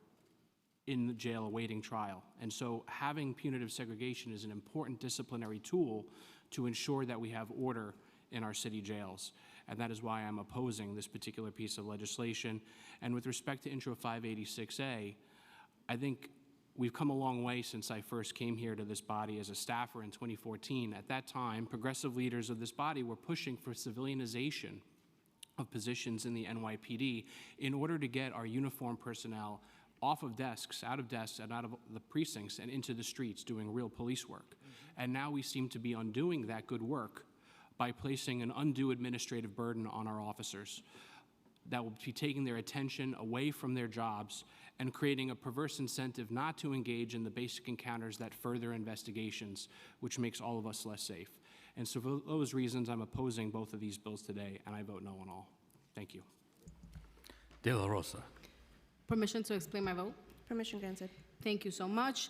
in the jail awaiting trial. And so having punitive segregation is an important disciplinary tool to ensure that we have order in our city jails. And that is why I'm opposing this particular piece of legislation. And with respect to Intro 586A, I think we've come a long way since I first came here to this body as a staffer in 2014. At that time, progressive leaders of this body were pushing for civilianization of positions in the NYPD in order to get our uniformed personnel off of desks, out of desks, and out of the precincts and into the streets doing real police work. And now we seem to be undoing that good work by placing an undue administrative burden on our officers that will be taking their attention away from their jobs and creating a perverse incentive not to engage in the basic encounters that further investigations, which makes all of us less safe. And so for those reasons, I'm opposing both of these bills today, and I vote no on all. Thank you. De La Rosa. Permission to explain my vote? Permission granted. Thank you so much.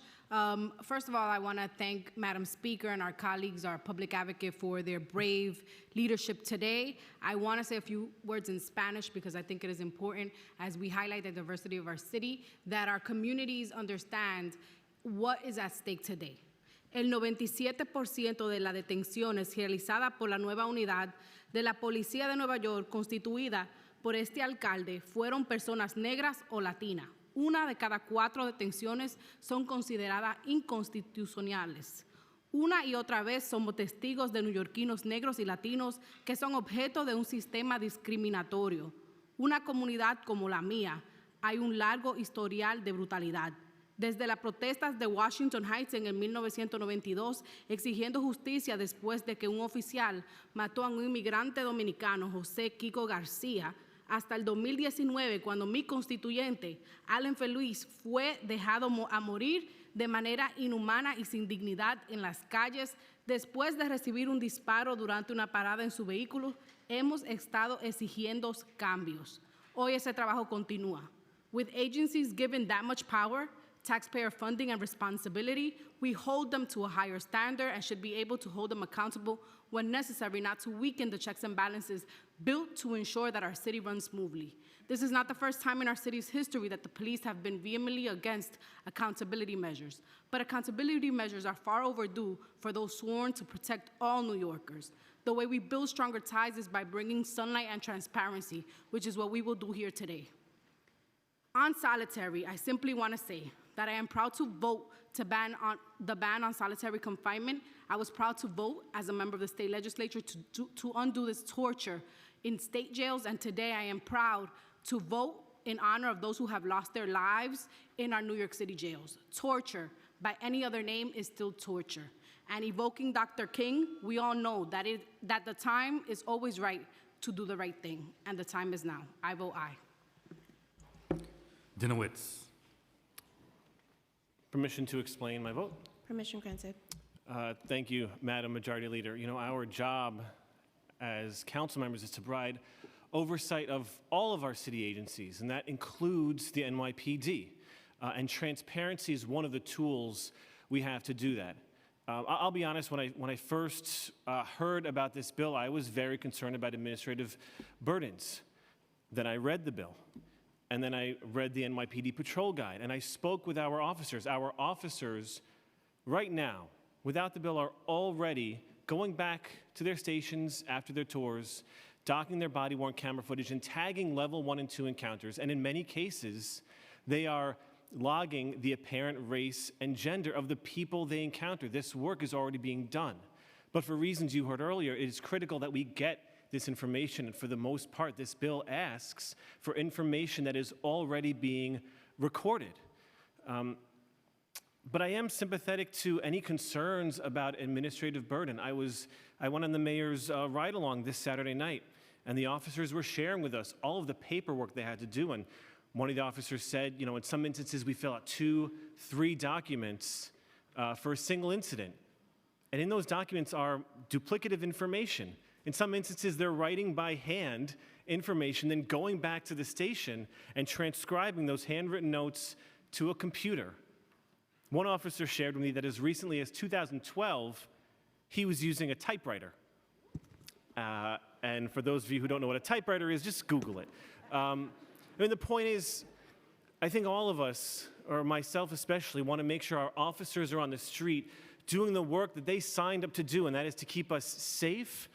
First of all, I want to thank Madam Speaker and our colleagues, our public advocate, for their brave leadership today. I want to say a few words in Spanish because I think it is important as we highlight the diversity of our city that our communities understand what is at stake today. El 97% de las detenciones realizadas por la nueva unidad de la Policía de Nueva York, constituida por este alcalde, fueron personas negras o latinas. Una de cada 4 detenciones son consideradas inconstitucionales. Una y otra vez somos testigos de neoyorquinos negros y latinos que son objeto de un sistema discriminatorio. Una comunidad como la mía, hay un largo historial de brutalidad. Desde las protestas de Washington Heights en el 1992, exigiendo justicia después de que un oficial mató a un inmigrante dominicano, José Kiko García, hasta el 2019, cuando mi constituyente, Allen Feliz, fue dejado a morir de manera inhumana y sin dignidad en las calles después de recibir un disparo durante una parada en su vehículo, hemos estado exigiendo cambios. Hoy ese trabajo continúa. With agencies given that much power, taxpayer funding and responsibility, we hold them to a higher standard and should be able to hold them accountable when necessary, not to weaken the checks and balances built to ensure that our city runs smoothly. This is not the first time in our city's history that the police have been vehemently against accountability measures, but accountability measures are far overdue for those sworn to protect all New Yorkers. The way we build stronger ties is by bringing sunlight and transparency, which is what we will do here today. On solitary, I simply want to say that I am proud to vote to ban on solitary confinement. I was proud to vote as a member of the state legislature to undo this torture in state jails, and today I am proud to vote in honor of those who have lost their lives in our New York City jails. Torture, by any other name, is still torture. And evoking Dr. King, we all know that the time is always right to do the right thing, and the time is now. I vote aye. Dinowitz. Permission to explain my vote? Permission granted. Thank you, Madam Majority Leader. You know, our job as council members is to provide oversight of all of our city agencies, and that includes the NYPD. And transparency is one of the tools we have to do that. I'll be honest, when I first heard about this bill, I was very concerned about administrative burdens. Then I read the bill. And then I read the NYPD patrol guide, and I spoke with our officers. Our officers right now without the bill are already going back to their stations after their tours, docking their body-worn camera footage and tagging level 1 and 2 encounters. And in many cases, they are logging the apparent race and gender of the people they encounter. This work is already being done. But for reasons you heard earlier, it is critical that we get this information. And for the most part, this bill asks for information that is already being recorded. But I am sympathetic to any concerns about administrative burden. I went on the mayor's ride-along this Saturday night, and the officers were sharing with us all of the paperwork they had to do. And one of the officers said, you know, in some instances we fill out 2, 3 documents for a single incident. And in those documents are duplicative information. In some instances, they're writing by hand information, then going back to the station and transcribing those handwritten notes to a computer. One officer shared with me that as recently as 2012, he was using a typewriter. And for those of you who don't know what a typewriter is, just Google it. I mean, the point is, I think all of us, or myself especially, want to make sure our officers are on the street doing the work that they signed up to do, and that is to keep us safe,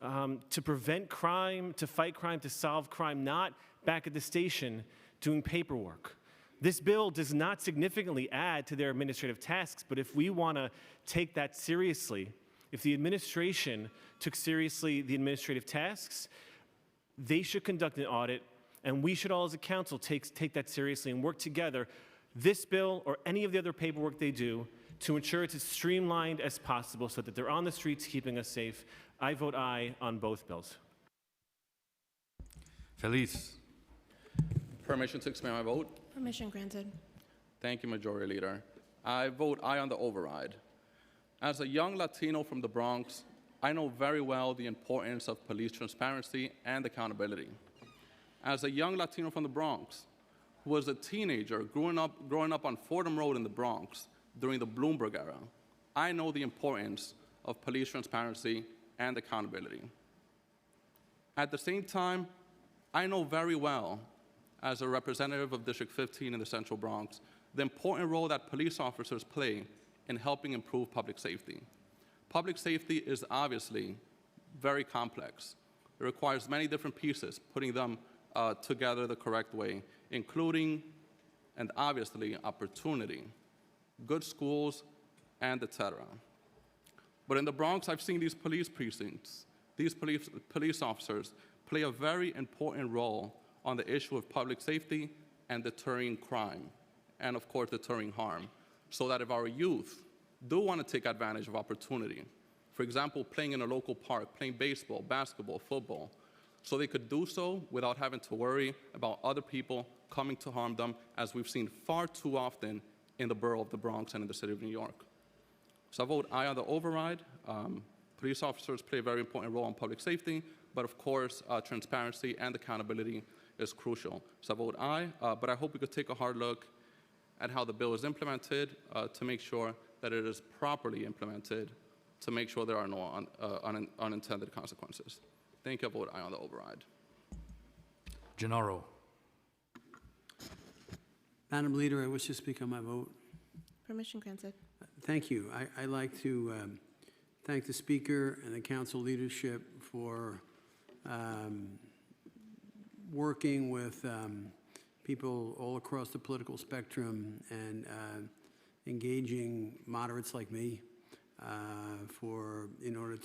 to prevent crime, to fight crime, to solve crime, not back at the station doing paperwork. This bill does not significantly add to their administrative tasks, but if we want to take that seriously, if the administration took seriously the administrative tasks, they should conduct an audit, and we should all as a council take that seriously and work together, this bill or any of the other paperwork they do, to ensure it's as streamlined as possible so that they're on the streets keeping us safe. I vote aye on both bills. Feliz. Permission to explain my vote? Permission granted. Thank you, Majority Leader. I vote aye on the override. As a young Latino from the Bronx, I know very well the importance of police transparency and accountability. As a young Latino from the Bronx, who was a teenager growing up on Fordham Road in the Bronx during the Bloomberg era, I know the importance of police transparency and accountability. At the same time, I know very well, as a representative of District 15 in the Central Bronx, the important role that police officers play in helping improve public safety. Public safety is obviously very complex. It requires many different pieces, putting them together the correct way, including, and obviously, opportunity, good schools, and etc. But in the Bronx, I've seen these police precincts, these police officers play a very important role on the issue of public safety and deterring crime, and of course, deterring harm, so that if our youth do want to take advantage of opportunity, for example, playing in a local park, playing baseball, basketball, football, so they could do so without having to worry about other people coming to harm them, as we've seen far too often in the borough of the Bronx and in the city of New York. So I vote aye on the override. Police officers play a very important role in public safety, but of course, transparency and accountability is crucial. So I vote aye, but I hope we could take a hard look at how the bill is implemented to make sure that it is properly implemented, to make sure there are no unintended consequences. Thank you. I vote aye on the override. Gennaro. Madam Leader, I wish to speak on my vote. Permission granted. Thank you. I'd like to thank the Speaker and the Council leadership for working with people all across the political spectrum and engaging moderates like me in order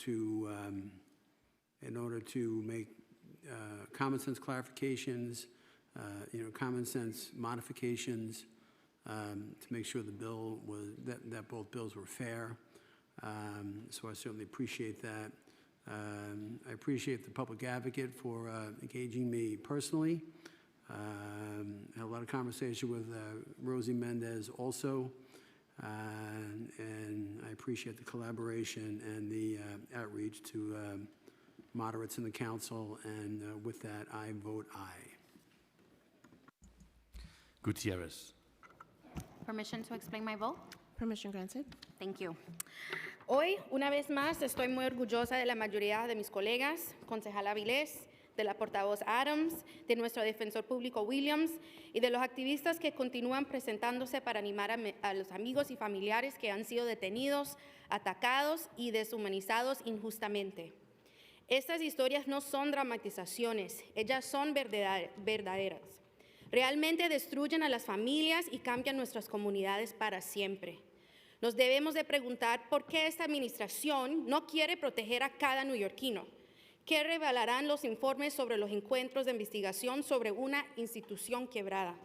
to make common sense clarifications, common sense modifications to make sure the bill was that both bills were fair. So I certainly appreciate that. I appreciate the public advocate for engaging me personally. Had a lot of conversation with Rosie Mendez also, and I appreciate the collaboration and the outreach to moderates in the council, and with that, I vote aye. Gutierrez. Permission to explain my vote? Permission granted. Thank you. Hoy, una vez más, estoy muy orgullosa de la mayoría de mis colegas, concejal Avilés, de la portavoz Adams, de nuestro defensor público Williams y de los activistas que continúan presentándose para animar a los amigos y familiares que han sido detenidos, atacados y deshumanizados injustamente. Estas historias no son dramatizaciones, ellas son verdaderas. Realmente destruyen a las familias y cambian nuestras comunidades para siempre. Nos debemos de preguntar por qué esta administración no quiere proteger a cada neoyorquino. ¿Qué revelarán los informes sobre los encuentros de investigación sobre una institución quebrada?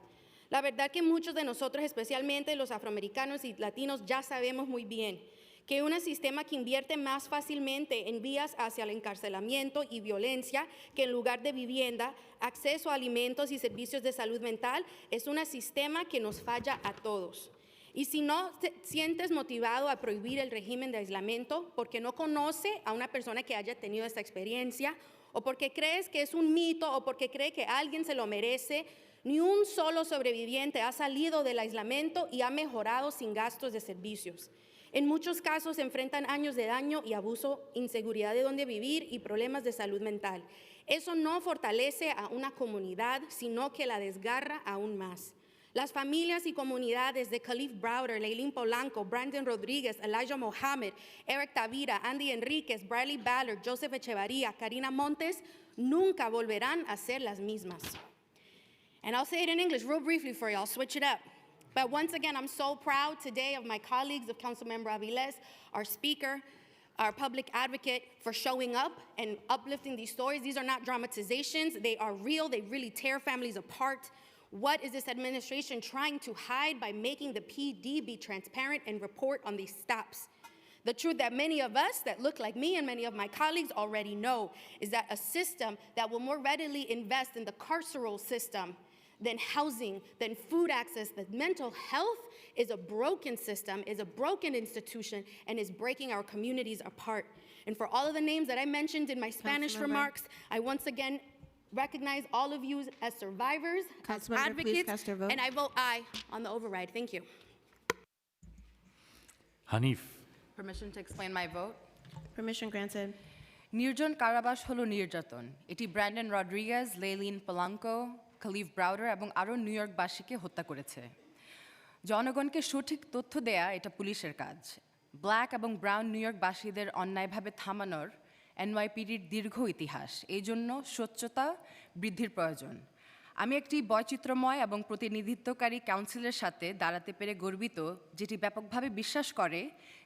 La verdad que muchos de nosotros, especialmente los afroamericanos y latinos, ya sabemos muy bien que un sistema que invierte más fácilmente en vías hacia el encarcelamiento y violencia que en lugar de vivienda, acceso a alimentos y servicios de salud mental es un sistema que nos falla a todos. Y si no te sientes motivado a prohibir el régimen de aislamiento porque no conoce a una persona que haya tenido esta experiencia, o porque crees que es un mito, o porque cree que alguien se lo merece, ni un solo sobreviviente ha salido del aislamiento y ha mejorado sin gastos de servicios. En muchos casos enfrentan años de daño y abuso, inseguridad de dónde vivir y problemas de salud mental. Eso no fortalece a una comunidad, sino que la desgarra aún más. Las familias y comunidades de Khalif Browder, Leilín Polanco, Brandon Rodríguez, Elijah Mohammed, Eric Tavira, Andy Enríquez, Bradley Ballard, Joseph Echevarría, Karina Montes, nunca volverán a ser las mismas. And I'll say it in English real briefly for you, I'll switch it up. But once again, I'm so proud today of my colleagues, of Councilmember Aviles, our speaker, our public advocate, for showing up and uplifting these stories. These are not dramatizations, they are real, they really tear families apart. What is this administration trying to hide by making the PD be transparent and report on these stops? The truth that many of us that look like me and many of my colleagues already know is that a system that will more readily invest in the carceral system than housing, than food access, than mental health is a broken system, is a broken institution, and is breaking our communities apart. And for all of the names that I mentioned in my Spanish remarks, I once again recognize all of you as survivors, as Councilmember, please advocates, cast your vote. and I vote aye on the override. Thank you. Hanif. Permission to explain my vote. Permission granted. নির্জন কারাবাস হলো নির্যাতন। এটি Brandon Rodriguez, লেইলিন Polanco, খলিফ ব্রাউডার এবং আরও নিউইয়র্কবাসীকে হত্যা করেছে। জনগণকে সঠিক তথ্য দেয়া এটা পুলিশের কাজ। ব্ল্যাক এবং ব্রাউন নিউইয়র্কবাসীদের অন্যায়ভাবে থামানোর এনওয়াইপিডির দীর্ঘ ইতিহাস। এই জন্য স্বচ্ছতা বৃদ্ধির প্রয়োজন। আমি একটি বৈচিত্র্যময় এবং প্রতিনিধিত্বকারী কাউন্সিলের সাথে দাঁড়াতে পেরে গর্বিত, যেটি ব্যাপকভাবে বিশ্বাস করে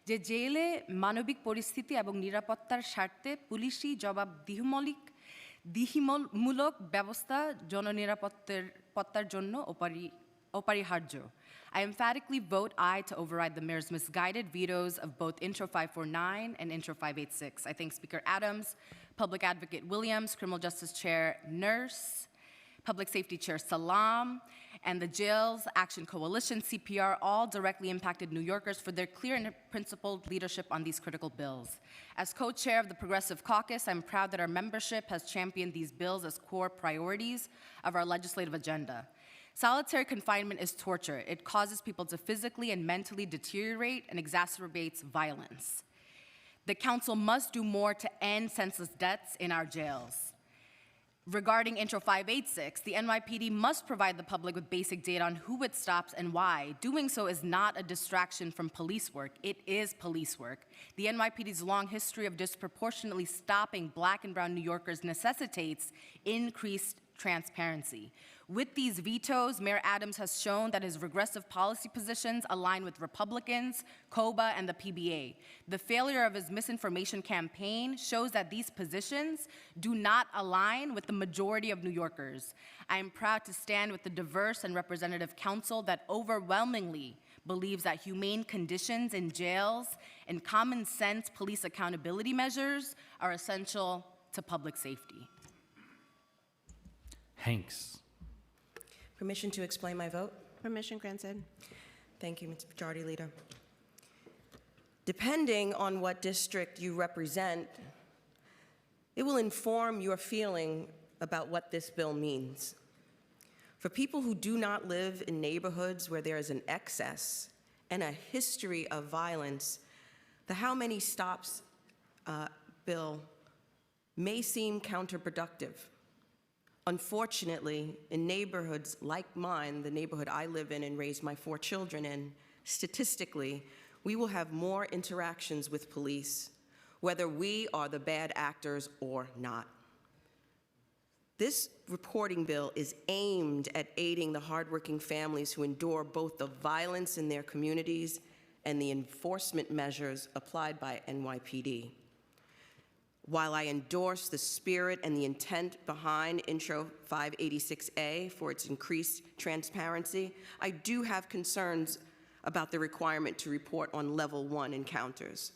যে জেলে মানবিক পরিস্থিতি এবং নিরাপত্তার স্বার্থে পুলিশি জবাবদিহিমূলক ব্যবস্থা জননিরাপত্তার জন্য অপরিহার্য. I emphatically vote aye to override the mayor's misguided vetoes of both Intro 549 and Intro 586. I thank Speaker Adams, Public Advocate Williams, Criminal Justice Chair Nurse, Public Safety Chair Salam, and the Jails Action Coalition, CPR, all directly impacted New Yorkers for their clear and principled leadership on these critical bills. As co-chair of the Progressive Caucus, I'm proud that our membership has championed these bills as core priorities of our legislative agenda. Solitary confinement is torture. It causes people to physically and mentally deteriorate and exacerbates violence. The council must do more to end senseless deaths in our jails. Regarding Intro 586, the NYPD must provide the public with basic data on who it stops and why. Doing so is not a distraction from police work. It is police work. The NYPD's long history of disproportionately stopping Black and brown New Yorkers necessitates increased transparency. With these vetoes, Mayor Adams has shown that his regressive policy positions align with Republicans, COBA, and the PBA. The failure of his misinformation campaign shows that these positions do not align with the majority of New Yorkers. I am proud to stand with the diverse and representative council that overwhelmingly believes that humane conditions in jails and common sense police accountability measures are essential to public safety. Hanks. Permission to explain my vote. Permission granted. Thank you, Mr. Majority Leader. Depending on what district you represent, it will inform your feeling about what this bill means. For people who do not live in neighborhoods where there is an excess and a history of violence, the How Many Stops bill may seem counterproductive. Unfortunately, in neighborhoods like mine, the neighborhood I live in and raise my 4 children in, statistically, we will have more interactions with police, whether we are the bad actors or not. This reporting bill is aimed at aiding the hardworking families who endure both the violence in their communities and the enforcement measures applied by NYPD. While I endorse the spirit and the intent behind Intro 586A for its increased transparency, I do have concerns about the requirement to report on level 1 encounters.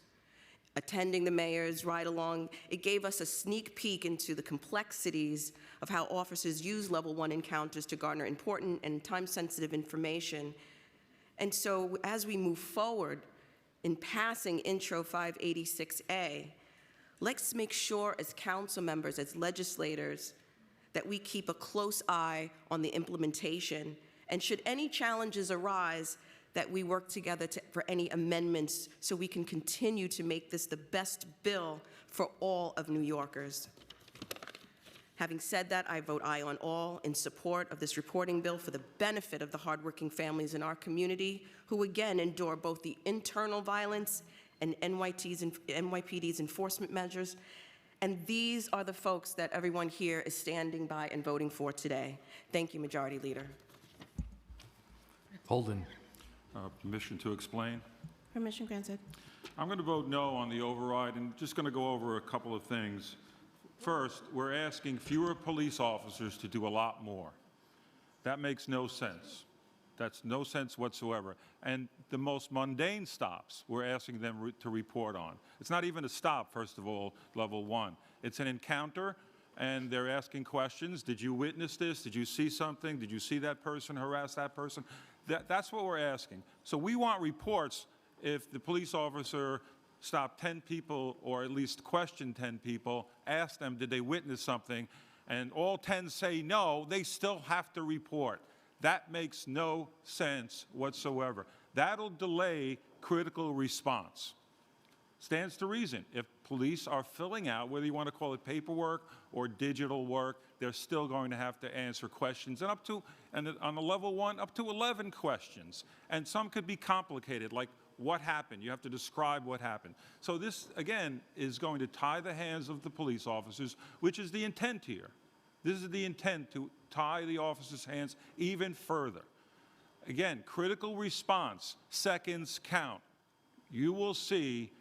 Attending the mayor's ride-along, it gave us a sneak peek into the complexities of how officers use level 1 encounters to garner important and time-sensitive information. And so as we move forward in passing Intro 586A, let's make sure as council members, as legislators, that we keep a close eye on the implementation, and should any challenges arise, that we work together for any amendments so we can continue to make this the best bill for all of New Yorkers. Having said that, I vote aye on all in support of this reporting bill for the benefit of the hardworking families in our community who again endure both the internal violence and NYPD's enforcement measures. And these are the folks that everyone here is standing by and voting for today. Thank you, Majority Leader. Holden. Permission to explain? Permission granted. I'm going to vote no on the override and just going to go over a couple of things. First, we're asking fewer police officers to do a lot more. That makes no sense. That's no sense whatsoever. And the most mundane stops, we're asking them to report on. It's not even a stop, first of all, level 1. It's an encounter, and they're asking questions. Did you witness this? Did you see something? Did you see that person harass that person? That's what we're asking. So we want reports if the police officer stopped 10 people or at least questioned 10 people, asked them, did they witness something, and all 10 say no, they still have to report. That makes no sense whatsoever. That'll delay critical response. Stands to reason. If police are filling out, whether you want to call it paperwork or digital work, they're still going to have to answer questions, and on the level 1, up to 11 questions. And some could be complicated, like what happened? You have to describe what happened. So this, again, is going to tie the hands of the police officers, which is the intent here. This is the intent, to tie the officers' hands even further. Again, critical response, seconds count. You will see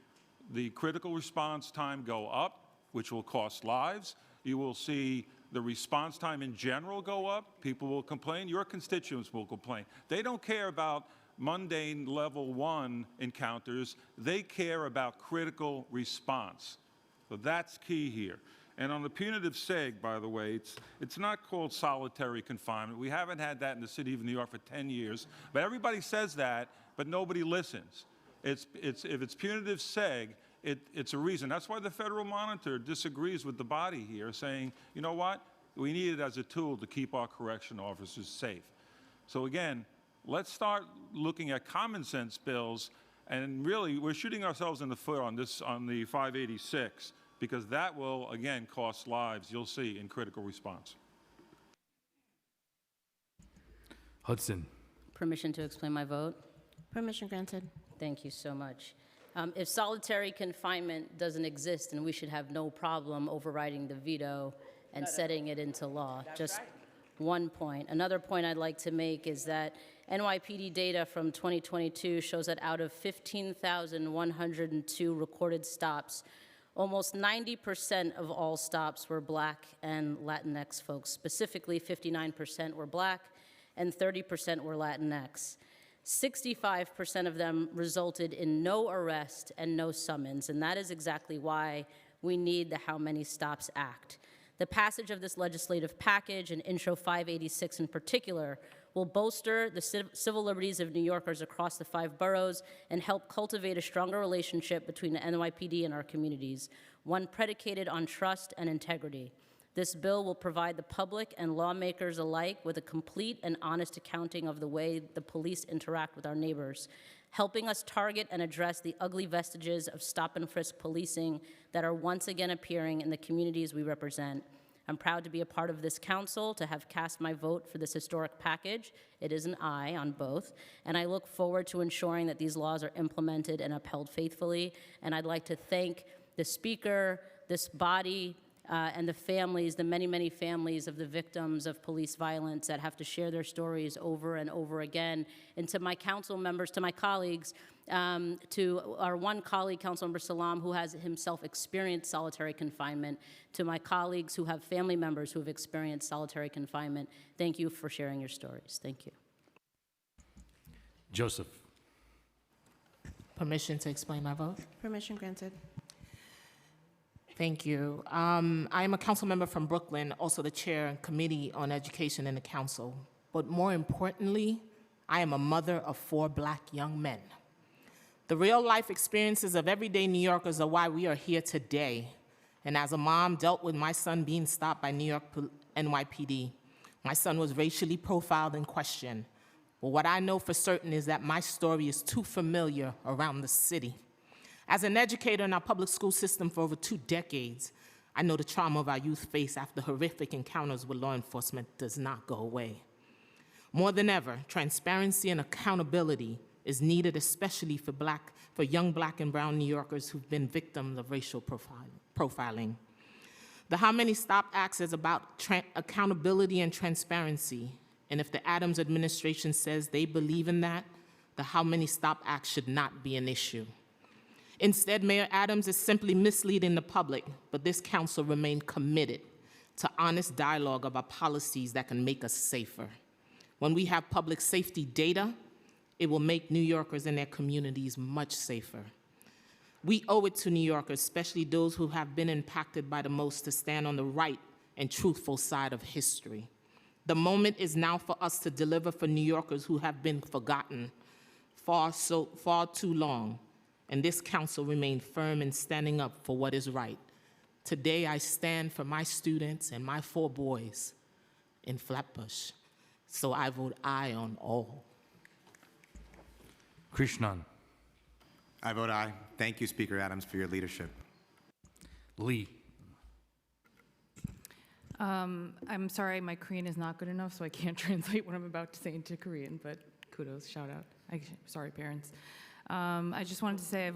the critical response time go up, which will cost lives. You will see the response time in general go up. People will complain. Your constituents will complain. They don't care about mundane level 1 encounters. They care about critical response. So that's key here. And on the punitive seg, by the way, it's not called solitary confinement. We haven't had that in the city of New York for 10 years. But everybody says that, but nobody listens. If it's punitive seg, it's a reason. That's why the Federal Monitor disagrees with the body here, saying, you know what? We need it as a tool to keep our correctional officers safe. So again, let's start looking at common sense bills, and really, we're shooting ourselves in the foot on the 586, because that will, again, cost lives, you'll see, in critical response. Hudson. Permission to explain my vote? Permission granted. Thank you so much. If solitary confinement doesn't exist, then we should have no problem overriding the veto and setting it into law. Just one point. Another point I'd like to make is that NYPD data from 2022 shows that out of 15,102 recorded stops, almost 90% of all stops were Black and Latinx folks. Specifically, 59% were Black and 30% were Latinx. 65% of them resulted in no arrest and no summons, and that is exactly why we need the How Many Stops Act. The passage of this legislative package, and Intro 586 in particular, will bolster the civil liberties of New Yorkers across the 5 boroughs and help cultivate a stronger relationship between the NYPD and our communities, one predicated on trust and integrity. This bill will provide the public and lawmakers alike with a complete and honest accounting of the way the police interact with our neighbors, helping us target and address the ugly vestiges of stop and frisk policing that are once again appearing in the communities we represent. I'm proud to be a part of this council, to have cast my vote for this historic package. It is an aye on both, and I look forward to ensuring that these laws are implemented and upheld faithfully. And I'd like to thank the Speaker, this body, and the families, the many, many families of the victims of police violence that have to share their stories over and over again. And to my council members, to my colleagues, to our one colleague, Councilmember Salam, who has himself experienced solitary confinement, to my colleagues who have family members who have experienced solitary confinement, thank you for sharing your stories. Thank you. Joseph. Permission to explain my vote? Permission granted. Thank you. I am a council member from Brooklyn, also the chair and committee on education in the council. But more importantly, I am a mother of 4 Black young men. The real life experiences of everyday New Yorkers are why we are here today. And as a mom, dealt with my son being stopped by New York NYPD. My son was racially profiled and questioned. But what I know for certain is that my story is too familiar around the city. As an educator in our public school system for over 2 decades, I know the trauma of our youth face after horrific encounters with law enforcement does not go away. More than ever, transparency and accountability is needed, especially for young Black and brown New Yorkers who've been victims of racial profiling. The How Many Stop Act is about accountability and transparency, and if the Adams administration says they believe in that, the How Many Stop Act should not be an issue. Instead, Mayor Adams is simply misleading the public, but this council remained committed to honest dialogue about policies that can make us safer. When we have public safety data, it will make New Yorkers and their communities much safer. We owe it to New Yorkers, especially those who have been impacted by the most, to stand on the right and truthful side of history. The moment is now for us to deliver for New Yorkers who have been forgotten far too long. And this council remained firm in standing up for what is right. Today, I stand for my students and my 4 boys in Flatbush. So I vote aye on all. Krishnan. I vote aye. Thank you, Speaker Adams, for your leadership. Lee. I'm sorry, my Korean is not good enough, so I can't translate what I'm about to say into Korean, but kudos, shout out. Sorry, parents. I just wanted to say I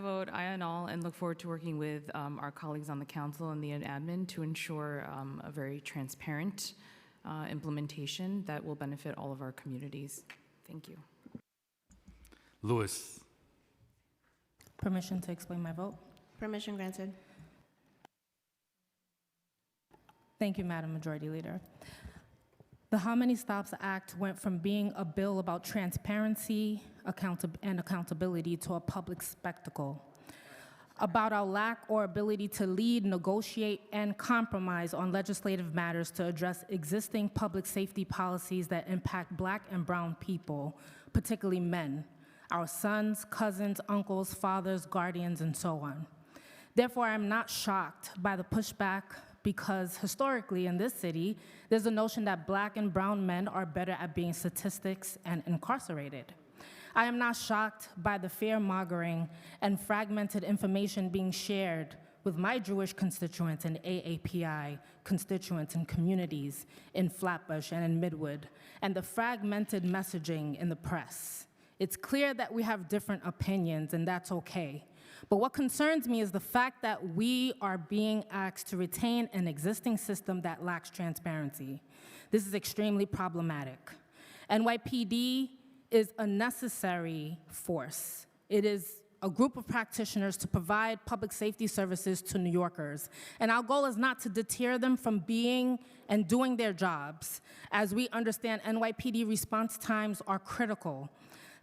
vote aye on all and look forward to working with our colleagues on the council and the admin to ensure a very transparent implementation that will benefit all of our communities. Thank you. Lewis. Permission to explain my vote? Permission granted. Thank you, Madam Majority Leader. The How Many Stops Act went from being a bill about transparency and accountability to a public spectacle, about our lack or ability to lead, negotiate, and compromise on legislative matters to address existing public safety policies that impact Black and brown people, particularly men, our sons, cousins, uncles, fathers, guardians, and so on. Therefore, I'm not shocked by the pushback, because historically in this city, there's a notion that Black and brown men are better at being statistics and incarcerated. I am not shocked by the fear-mongering and fragmented information being shared with my Jewish constituents and AAPI constituents and communities in Flatbush and in Midwood, and the fragmented messaging in the press. It's clear that we have different opinions, and that's okay. But what concerns me is the fact that we are being asked to retain an existing system that lacks transparency. This is extremely problematic. NYPD is a necessary force. It is a group of practitioners to provide public safety services to New Yorkers. And our goal is not to deter them from being and doing their jobs. As we understand, NYPD response times are critical.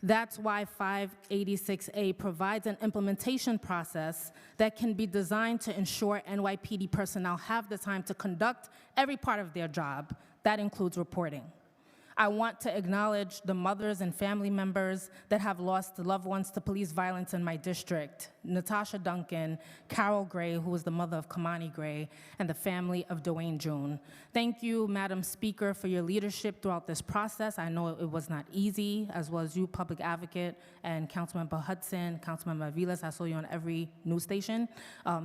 That's why 586A provides an implementation process that can be designed to ensure NYPD personnel have the time to conduct every part of their job. That includes reporting. I want to acknowledge the mothers and family members that have lost loved ones to police violence in my district. Natasha Duncan, Carol Gray, who was the mother of Kamani Gray, and the family of Dwayne June. Thank you, Madam Speaker, for your leadership throughout this process. I know it was not easy, as well as you, Public Advocate, and Councilmember Hudson, Councilmember Aviles. I saw you on every news station.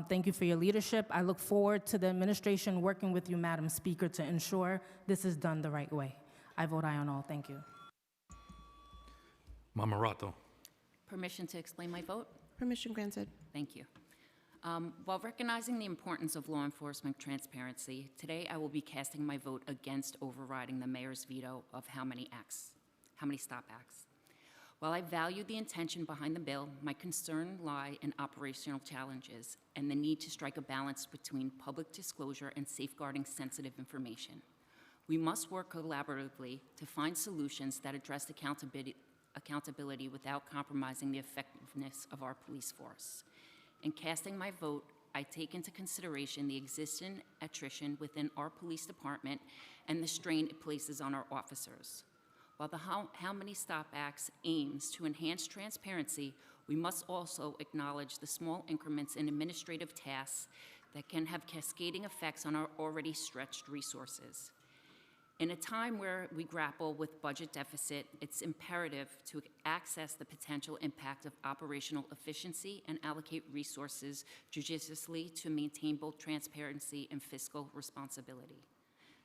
Thank you for your leadership. I look forward to the administration working with you, Madam Speaker, to ensure this is done the right way. I vote aye on all. Thank you. Mamarato. Permission to explain my vote? Permission granted. Thank you. While recognizing the importance of law enforcement transparency, today I will be casting my vote against overriding the mayor's veto of how many stop acts. While I value the intention behind the bill, my concern lie in operational challenges and the need to strike a balance between public disclosure and safeguarding sensitive information. We must work collaboratively to find solutions that address accountability without compromising the effectiveness of our police force. In casting my vote, I take into consideration the existing attrition within our police department and the strain it places on our officers. While the How Many Stop Acts aims to enhance transparency, we must also acknowledge the small increments in administrative tasks that can have cascading effects on our already stretched resources. In a time where we grapple with budget deficit, it's imperative to access the potential impact of operational efficiency and allocate resources judiciously to maintain both transparency and fiscal responsibility.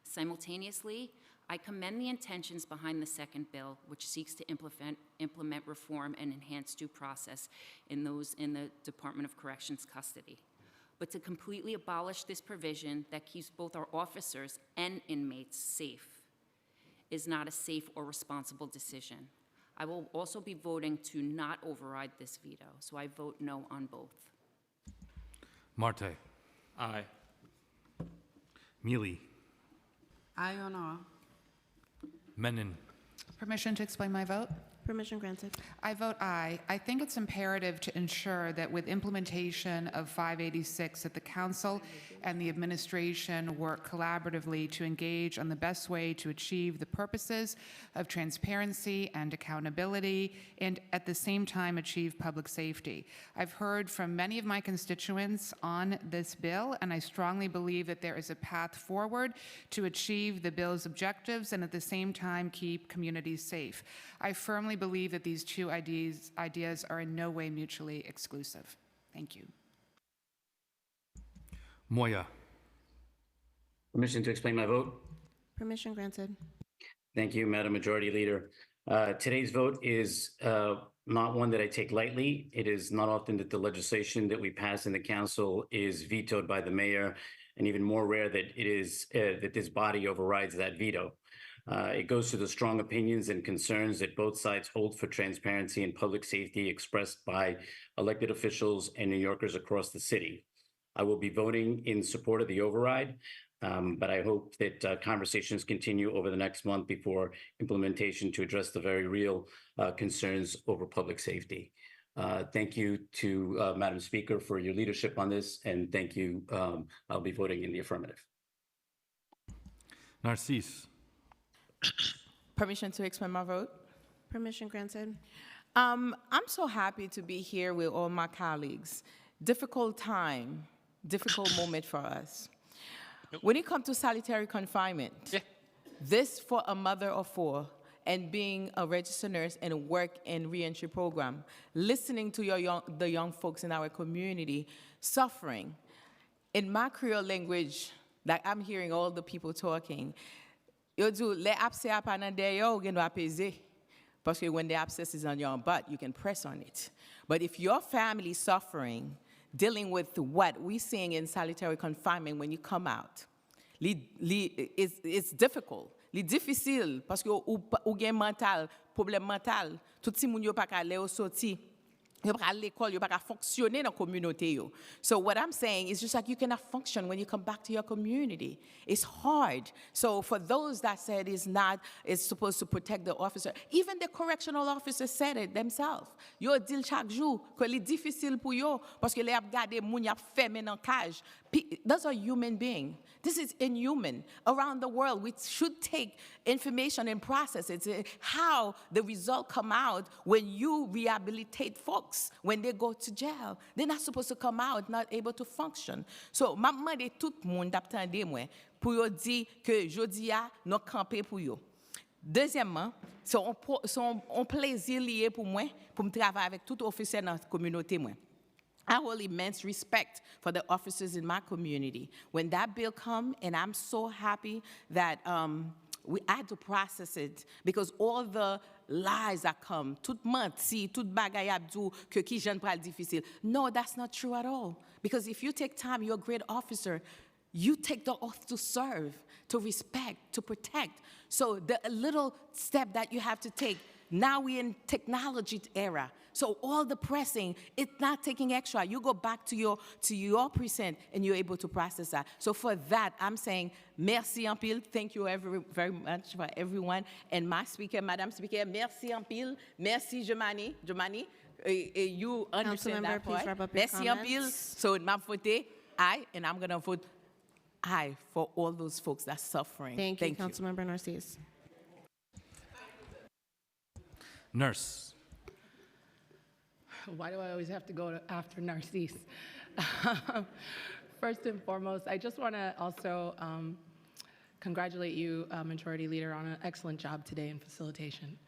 Simultaneously, I commend the intentions behind the second bill, which seeks to implement reform and enhance due process in those in the Department of Corrections custody. But to completely abolish this provision that keeps both our officers and inmates safe is not a safe or responsible decision. I will also be voting to not override this veto, so I vote no on both. Marte. Aye. Mealy. Aye on all. Menon. Permission to explain my vote? Permission granted. I vote aye. I think it's imperative to ensure that with implementation of 586 that the council and the administration work collaboratively to engage on the best way to achieve the purposes of transparency and accountability and at the same time achieve public safety. I've heard from many of my constituents on this bill, and I strongly believe that there is a path forward to achieve the bill's objectives and at the same time keep communities safe. I firmly believe that these two ideas are in no way mutually exclusive. Thank you. Moya. Permission to explain my vote? Permission granted. Thank you, Madam Majority Leader. Today's vote is not one that I take lightly. It is not often that the legislation that we pass in the council is vetoed by the mayor, and even more rare that it is that this body overrides that veto. It goes to the strong opinions and concerns that both sides hold for transparency and public safety expressed by elected officials and New Yorkers across the city. I will be voting in support of the override, but I hope that conversations continue over the next month before implementation to address the very real concerns over public safety. Thank you to Madam Speaker for your leadership on this, and thank you. I'll be voting in the affirmative. Narcisse. Permission to explain my vote? Permission granted. I'm so happy to be here with all my colleagues. Difficult time, difficult moment for us. When it comes to solitary confinement, this for a mother of four and being a registered nurse and work in reentry program, listening to the young folks in our community suffering. In my Creole language, like I'm hearing all the people talking, you do le abse apanande yo gen apese. Because when the abscess is on your butt, you can press on it. But if your family is suffering, dealing with what we're seeing in solitary confinement when you come out, it's difficult. It's difficile parce que ou gen mental, problème mental, tout si moun yo pa ka le ou sorti Yo pas à l'école, yo pas à fonctionner dans la communauté yo. So what I'm saying is just like you cannot function when you come back to your community. It's hard. So for those that said it's supposed to protect the officer, even the correctional officers said it themselves. Yo dit chaque jour que c'est difficile pour yo parce que les ap gade moun y ap fermé dans cage. Those are human beings. This is inhuman. Around the world, we should take information and process it. How the result come out when you rehabilitate folks when they go to jail. They're not supposed to come out not able to function. So, ma demande tout monde d'attendre moi pour yo dire que jodi a non camper pour yo. Deuxièmement, c'est un plaisir lié pour moi pour me travailler avec tout officier dans la communauté moi. I hold immense respect for the officers in my community. When that bill come, and I'm so happy that we had to process it because all the lies that come, tout menti, tout bagay abdou, que ki jen pral difficile. No, that's not true at all. Because if you take time, you're a great officer. You take the oath to serve, to respect, to protect. So the little step that you have to take, now we're in technology era. So all the pressing, it's not taking extra. You go back to your precinct and you're able to process that. So for that, I'm saying merci en pile. Thank you very much for everyone. And my speaker, Madam Speaker, merci en pile. Merci, Jomani. Jomani, you understand that please part. wrap up your Merci en pile. comments. So m'a voté aye, and I'm going to vote aye for all those folks that's suffering. Thank you, Councilmember Narcisse. Nurse. Why do I always have to go after Narcisse? First and foremost, I just want to also congratulate you, Majority Leader, on an excellent job today in facilitation.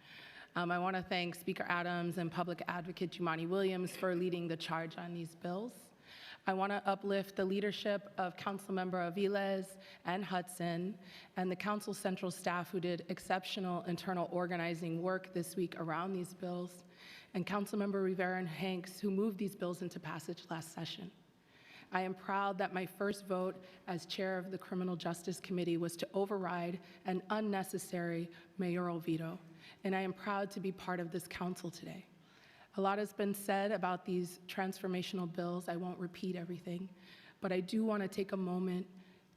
I want to thank Speaker Adams and Public Advocate Jumani Williams for leading the charge on these bills. I want to uplift the leadership of Councilmember Aviles and Hudson and the Council Central staff who did exceptional internal organizing work this week around these bills, and Councilmember Rivera and Hanks who moved these bills into passage last session. I am proud that my first vote as chair of the Criminal Justice Committee was to override an unnecessary mayoral veto, and I am proud to be part of this council today. A lot has been said about these transformational bills. I won't repeat everything, but I do want to take a moment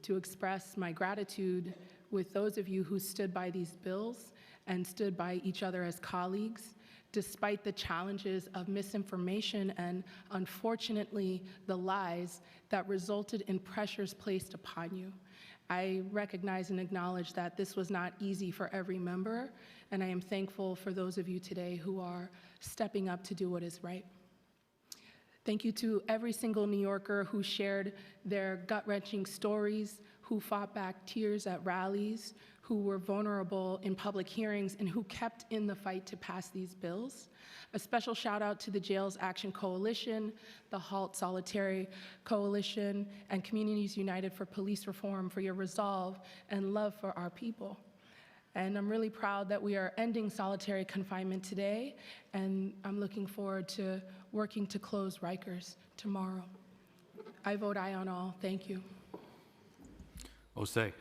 to express my gratitude with those of you who stood by these bills and stood by each other as colleagues, despite the challenges of misinformation and, unfortunately, the lies that resulted in pressures placed upon you. I recognize and acknowledge that this was not easy for every member, and I am thankful for those of you today who are stepping up to do what is right. Thank you to every single New Yorker who shared their gut-wrenching stories, who fought back tears at rallies, who were vulnerable in public hearings, and who kept in the fight to pass these bills. A special shout out to the Jails Action Coalition, the Halt Solitary Coalition, and Communities United for Police Reform for your resolve and love for our people. And I'm really proud that we are ending solitary confinement today, and I'm looking forward to working to close Rikers tomorrow. I vote aye on all. Thank you. Osei.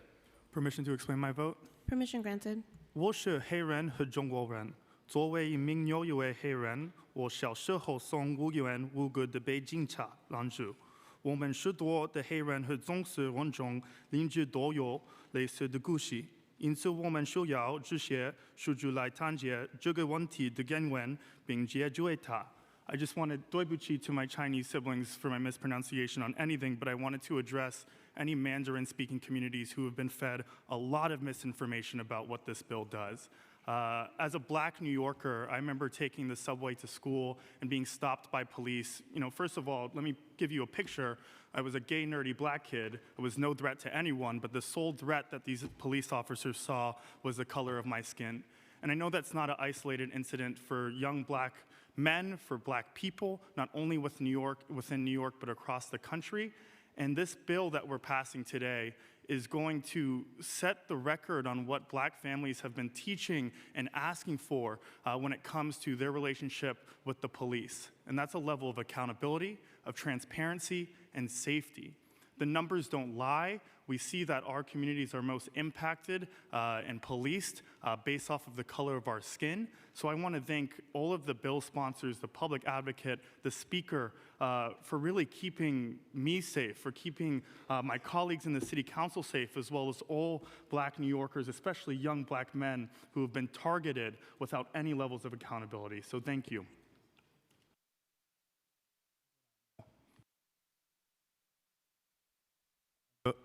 Permission to explain my vote? Permission granted. 我是黑人和中国人，作为一名纽约黑人，我小时候从无缘无故的被警察拦住。我们许多的黑人和棕色人种邻居都有类似的故事，因此我们需要这些数据来探解这个问题的根源，并解决它。I just wanted, 对不起 to my Chinese siblings for my mispronunciation on anything, but I wanted to address any Mandarin-speaking communities who have been fed a lot of misinformation about what this bill does. As a black New Yorker, I remember taking the subway to school and being stopped by police. You know, first of all, let me give you a picture. I was a gay, nerdy black kid. I was no threat to anyone, but the sole threat that these police officers saw was the color of my skin. And I know that's not an isolated incident for young black men, for black people, not only within New York, but across the country. And this bill that we're passing today is going to set the record on what black families have been teaching and asking for when it comes to their relationship with the police. And that's a level of accountability, of transparency, and safety. The numbers don't lie. we see that our communities are most impacted and policed based off of the color of our skin. So I want to thank all of the bill sponsors, the public advocate, the speaker, for really keeping me safe, for keeping my colleagues in the city council safe, as well as all black New Yorkers, especially young black men who have been targeted without any levels of accountability. So thank you.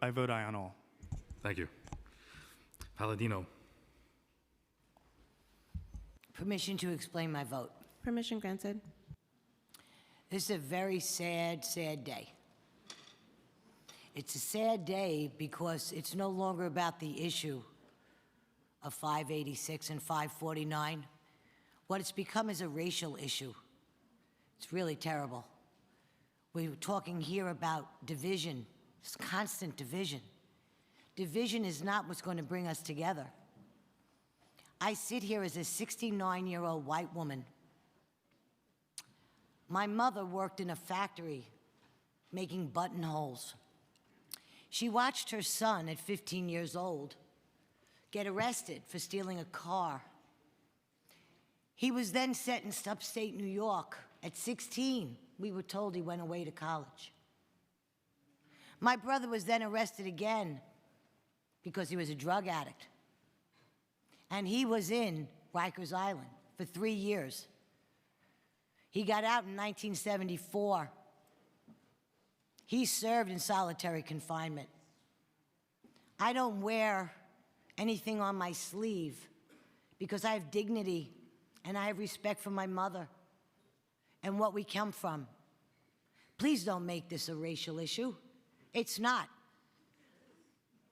I vote aye on all. Thank you. Palladino. Permission to explain my vote. Permission granted. This is a very sad, sad day. It's a sad day because it's no longer about the issue of 586 and 549. What it's become is a racial issue. It's really terrible. We're talking here about division. It's constant division. Division is not what's going to bring us together. I sit here as a 69-year-old white woman. My mother worked in a factory making buttonholes. She watched her son at 15 years old get arrested for stealing a car. He was then sentenced upstate New York at 16. We were told he went away to college. My brother was then arrested again because he was a drug addict. And he was in Rikers Island for 3 years. He got out in 1974. He served in solitary confinement. I don't wear anything on my sleeve because I have dignity and I have respect for my mother and what we come from. Please don't make this a racial issue. It's not.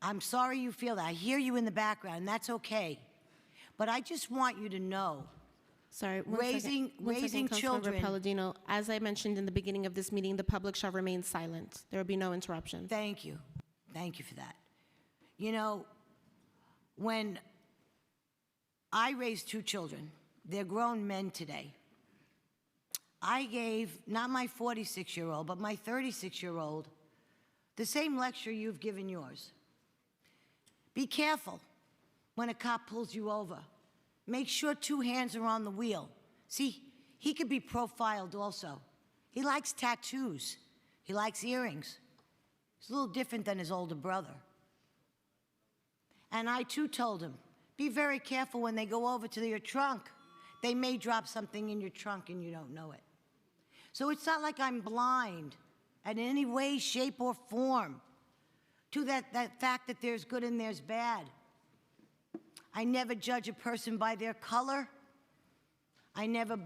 I'm sorry you feel that. I hear you in the background, and that's okay. But I just want you to know, Sorry, raising Councilmember children. Palladino, as I mentioned in the beginning of this meeting, the public shall remain silent. There will be no interruption. Thank you. Thank you for that. You know, when I raised 2 children, they're grown men today. I gave, not my 46-year-old, but my 36-year-old, the same lecture you've given yours. Be careful when a cop pulls you over. Make sure 2 hands are on the wheel. See, he could be profiled also. He likes tattoos. He likes earrings. He's a little different than his older brother. And I too told him, be very careful when they go over to your trunk. They may drop something in your trunk and you don't know it. So it's not like I'm blind in any way, shape, or form to that fact that there's good and there's bad. I never judge a person by their color. I never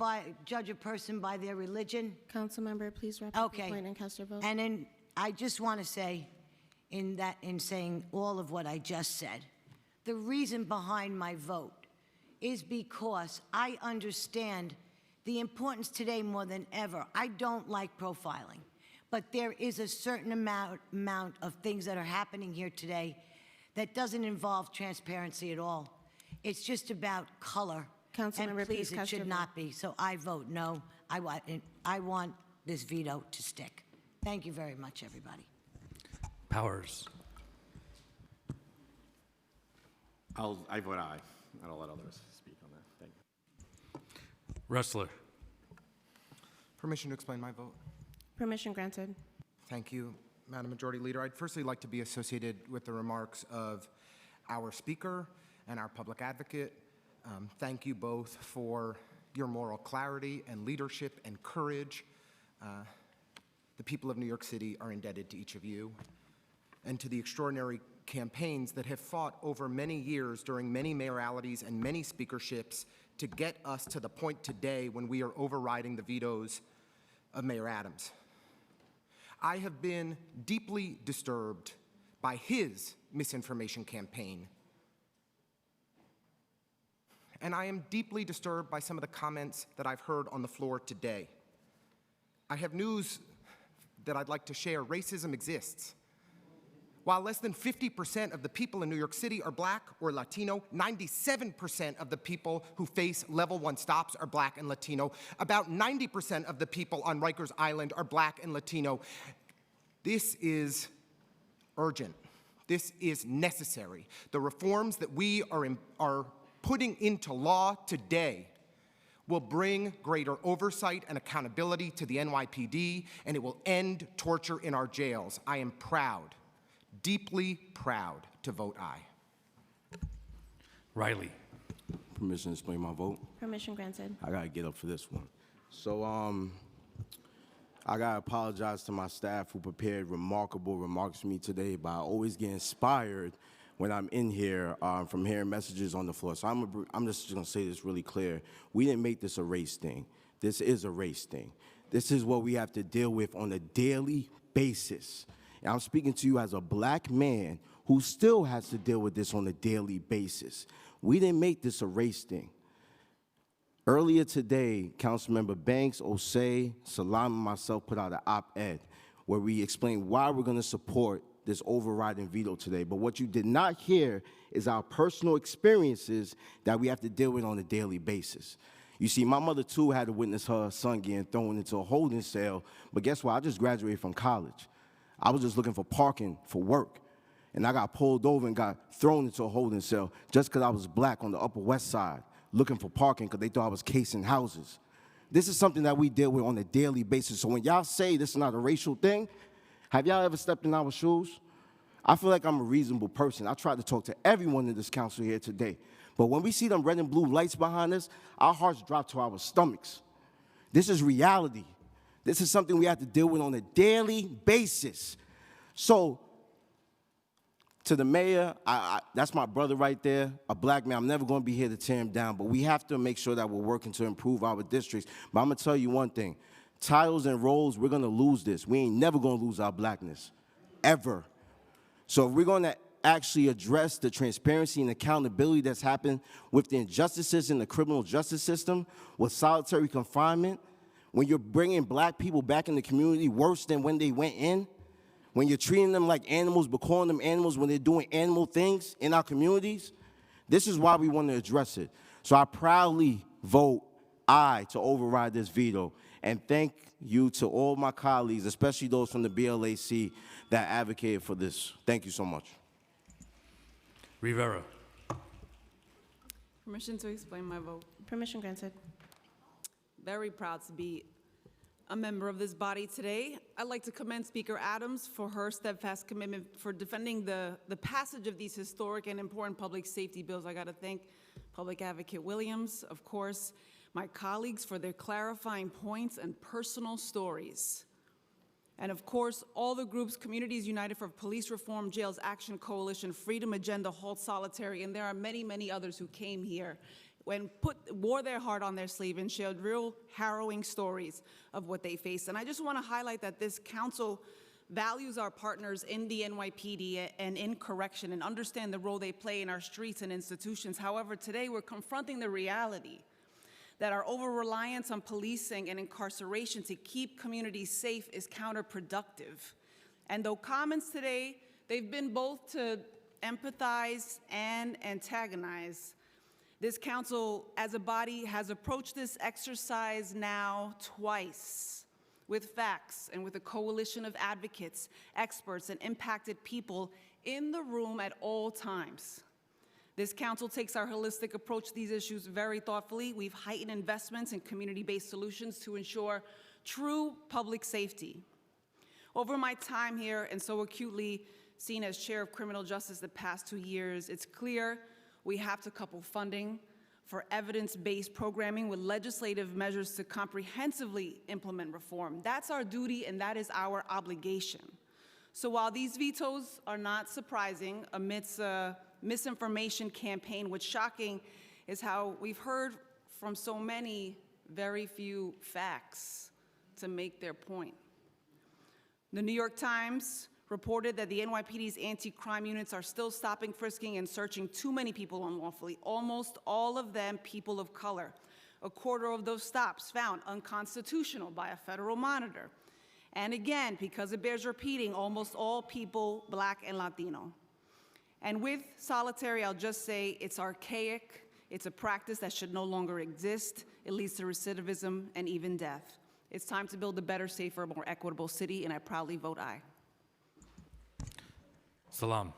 judge a person by their religion. Councilmember, please wrap up your point and cast your vote. And then I just want to say, in saying all of what I just said, the reason behind my vote is because I understand the importance today more than ever. I don't like profiling, but there is a certain amount of things that are happening here today that doesn't involve transparency at all. It's just about color. Councilmember, and please, it cast your should vote. not be. So I vote no. I want this veto to stick. Thank you very much, everybody. Powers. I vote aye, and I'll let others speak on that. Thank you. Ressler. Permission to explain my vote. Permission granted. Thank you, Madam Majority Leader. I'd firstly like to be associated with the remarks of our speaker and our public advocate. Thank you both for your moral clarity and leadership and courage. The people of New York City are indebted to each of you and to the extraordinary campaigns that have fought over many years during many mayoralities and many speakerships to get us to the point today when we are overriding the vetoes of Mayor Adams. I have been deeply disturbed by his misinformation campaign. And I am deeply disturbed by some of the comments that I've heard on the floor today. I have news that I'd like to share. Racism exists. While less than 50% of the people in New York City are black or Latino, 97% of the people who face level 1 stops are black and Latino. About 90% of the people on Rikers Island are black and Latino. This is urgent. This is necessary. The reforms that we are putting into law today will bring greater oversight and accountability to the NYPD, and it will end torture in our jails. I am proud, deeply proud, to vote aye. Riley. Permission to explain my vote? Permission granted. I gotta get up for this one. So, I gotta apologize to my staff who prepared remarkable remarks for me today, but I always get inspired when I'm in here from hearing messages on the floor. So I'm just gonna say this really clear. We didn't make this a race thing. This is a race thing. This is what we have to deal with on a daily basis. And I'm speaking to you as a black man who still has to deal with this on a daily basis. We didn't make this a race thing. Earlier today, Councilmember Banks, Osei, Salam, and myself put out an op-ed where we explained why we're going to support this overriding veto today. But what you did not hear is our personal experiences that we have to deal with on a daily basis. You see, my mother, too, had to witness her son getting thrown into a holding cell. But guess what? I just graduated from college. I was just looking for parking for work. And I got pulled over and got thrown into a holding cell just because I was black on the Upper West Side, looking for parking because they thought I was casing houses. This is something that we deal with on a daily basis. So when y'all say this is not a racial thing, have y'all ever stepped in our shoes? I feel like I'm a reasonable person. I tried to talk to everyone in this council here today. But when we see them red and blue lights behind us, our hearts drop to our stomachs. This is reality. This is something we have to deal with on a daily basis. So, to the mayor, that's my brother right there, a black man. I'm never going to be here to tear him down, but we have to make sure that we're working to improve our districts. But I'm going to tell you one thing. Titles and roles, we're going to lose this. We ain't never going to lose our blackness, ever. So if we're going to actually address the transparency and accountability that's happened with the injustices in the criminal justice system, with solitary confinement, when you're bringing black people back in the community worse than when they went in, when you're treating them like animals but calling them animals when they're doing animal things in our communities, this is why we want to address it. So I proudly vote aye to override this veto. And thank you to all my colleagues, especially those from the BLAC that advocated for this. Thank you so much. Rivera. Permission to explain my vote. Permission granted. Very proud to be a member of this body today. I'd like to commend Speaker Adams for her steadfast commitment for defending the passage of these historic and important public safety bills. I got to thank Public Advocate Williams, of course, my colleagues for their clarifying points and personal stories. And of course, all the groups, Communities United for Police Reform, Jails Action Coalition, Freedom Agenda, Halt Solitary, and there are many, many others who came here and wore their heart on their sleeve and shared real harrowing stories of what they faced. And I just want to highlight that this council values our partners in the NYPD and in correction and understand the role they play in our streets and institutions. However, today we're confronting the reality that our over-reliance on policing and incarceration to keep communities safe is counterproductive. And though comments today, they've been both to empathize and antagonize, this council, as a body, has approached this exercise now twice with facts and with a coalition of advocates, experts, and impacted people in the room at all times. This council takes our holistic approach to these issues very thoughtfully. We've heightened investments in community-based solutions to ensure true public safety. Over my time here, and so acutely seen as chair of criminal justice the past 2 years, it's clear we have to couple funding for evidence-based programming with legislative measures to comprehensively implement reform. That's our duty and that is our obligation. So while these vetoes are not surprising amidst a misinformation campaign, what's shocking is how we've heard from so many very few facts to make their point. The New York Times reported that the NYPD's anti-crime units are still stopping, frisking, and searching too many people unlawfully, almost all of them people of color. A quarter of those stops found unconstitutional by a federal monitor. And again, because it bears repeating, almost all people Black and Latino. And with solitary, I'll just say it's archaic, it's a practice that should no longer exist, it leads to recidivism and even death. It's time to build a better, safer, more equitable city, and I proudly vote aye. Salam.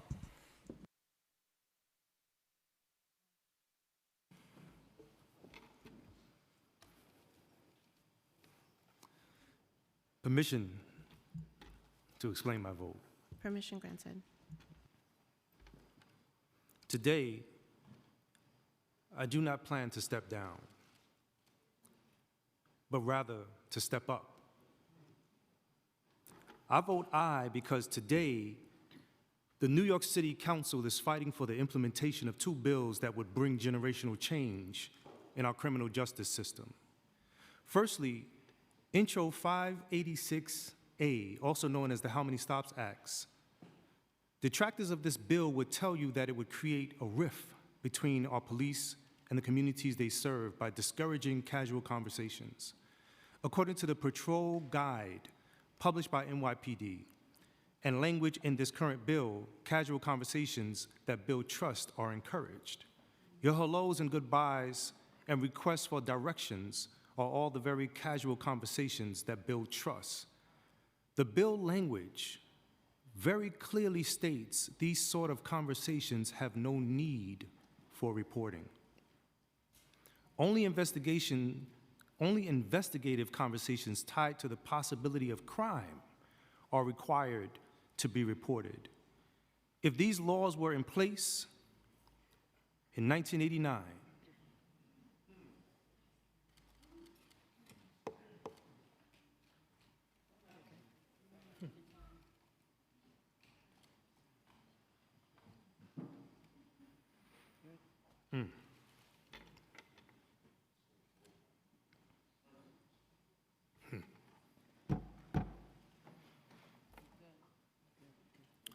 Permission to explain my vote. Permission granted. Today, I do not plan to step down, but rather to step up. I vote aye because today, the New York City Council is fighting for the implementation of 2 bills that would bring generational change in our criminal justice system. Firstly, Intro 586A, also known as the How Many Stops Acts. Detractors of this bill would tell you that it would create a rift between our police and the communities they serve by discouraging casual conversations. According to the Patrol Guide published by NYPD, and language in this current bill, casual conversations that build trust are encouraged. Your hellos and goodbyes and requests for directions are all the very casual conversations that build trust. The bill language very clearly states these sort of conversations have no need for reporting. Only investigative conversations tied to the possibility of crime are required to be reported. If these laws were in place in 1989,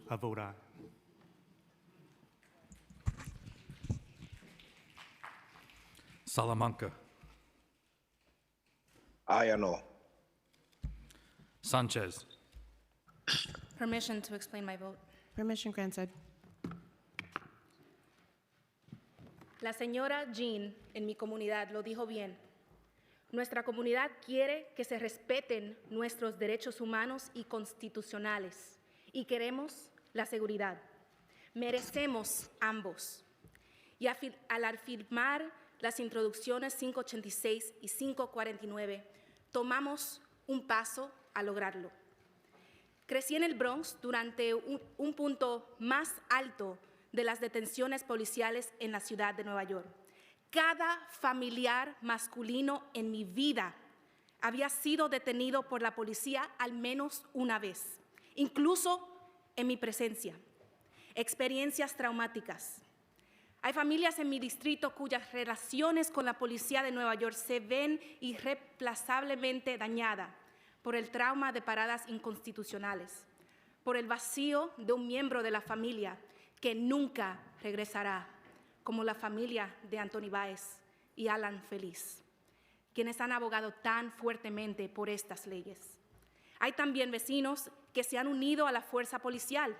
I vote aye. Salamanca. Aye or no? Sanchez. Permission to explain my vote. Permission granted. La señora Jean en mi comunidad lo dijo bien. Nuestra comunidad quiere que se respeten nuestros derechos humanos y constitucionales y queremos la seguridad. Merecemos ambos. Y al afirmar las introducciones 586 y 549, tomamos un paso a lograrlo. Crecí en el Bronx durante un punto más alto de las detenciones policiales en la ciudad de Nueva York. Cada familiar masculino en mi vida había sido detenido por la policía al menos una vez, incluso en mi presencia. Experiencias traumáticas. Hay familias en mi distrito cuyas relaciones con la policía de Nueva York se ven irreemplazablemente dañadas por el trauma de paradas inconstitucionales, por el vacío de un miembro de la familia que nunca regresará, como la familia de Anthony Baez y Alan Feliz, quienes han abogado tan fuertemente por estas leyes. Hay también vecinos que se han unido a la fuerza policial,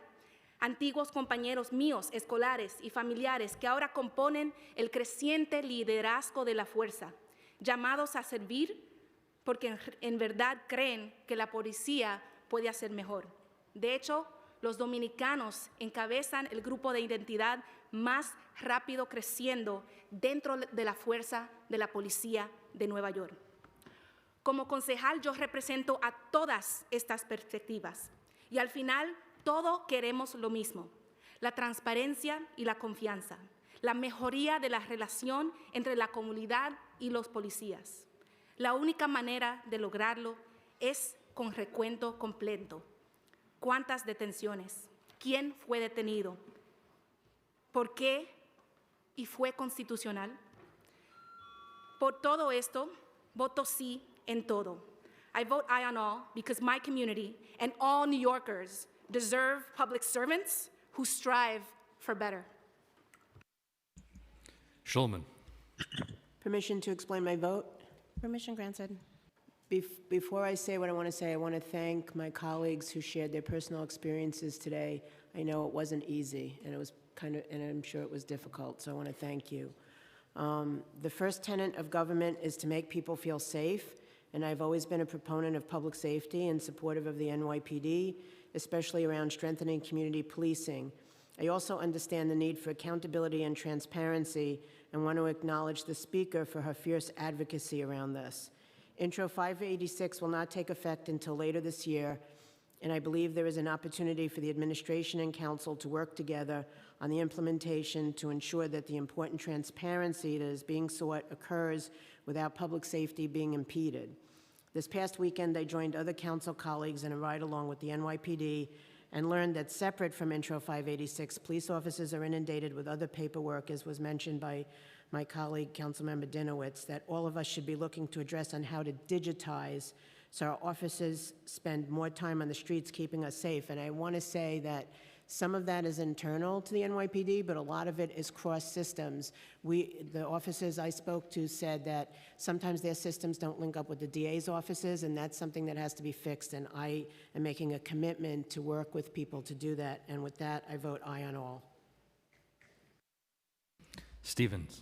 antiguos compañeros míos, escolares y familiares que ahora componen el creciente liderazgo de la fuerza, llamados a servir porque en verdad creen que la policía puede hacer mejor. De hecho, los dominicanos encabezan el grupo de identidad más rápido creciendo dentro de la fuerza de la policía de Nueva York. Como concejal, yo represento a todas estas perspectivas y al final todos queremos lo mismo: la transparencia y la confianza, la mejoría de la relación entre la comunidad y los policías. La única manera de lograrlo es con recuento completo. ¿Cuántas detenciones? ¿Quién fue detenido? ¿Por qué? ¿Y fue constitucional? Por todo esto, voto sí en todo. I vote aye on all because my community and all New Yorkers deserve public servants who strive for better. Schulman. Permission to explain my vote? Permission granted. Before I say what I want to say, I want to thank my colleagues who shared their personal experiences today. I know it wasn't easy, and it was and I'm sure it was difficult, so I want to thank you. The first tenet of government is to make people feel safe, and I've always been a proponent of public safety and supportive of the NYPD, especially around strengthening community policing. I also understand the need for accountability and transparency and want to acknowledge the Speaker for her fierce advocacy around this. Intro 586 will not take effect until later this year, and I believe there is an opportunity for the administration and council to work together on the implementation to ensure that the important transparency that is being sought occurs without public safety being impeded. This past weekend, I joined other council colleagues in a ride-along with the NYPD and learned that separate from Intro 586, police officers are inundated with other paperwork, as was mentioned by my colleague, Councilmember Dinowitz, that all of us should be looking to address on how to digitize so our officers spend more time on the streets keeping us safe. And I want to say that some of that is internal to the NYPD, but a lot of it is cross-systems. The officers I spoke to said that sometimes their systems don't link up with the DA's offices, and that's something that has to be fixed, and I am making a commitment to work with people to do that. And with that, I vote aye on all. Stevens.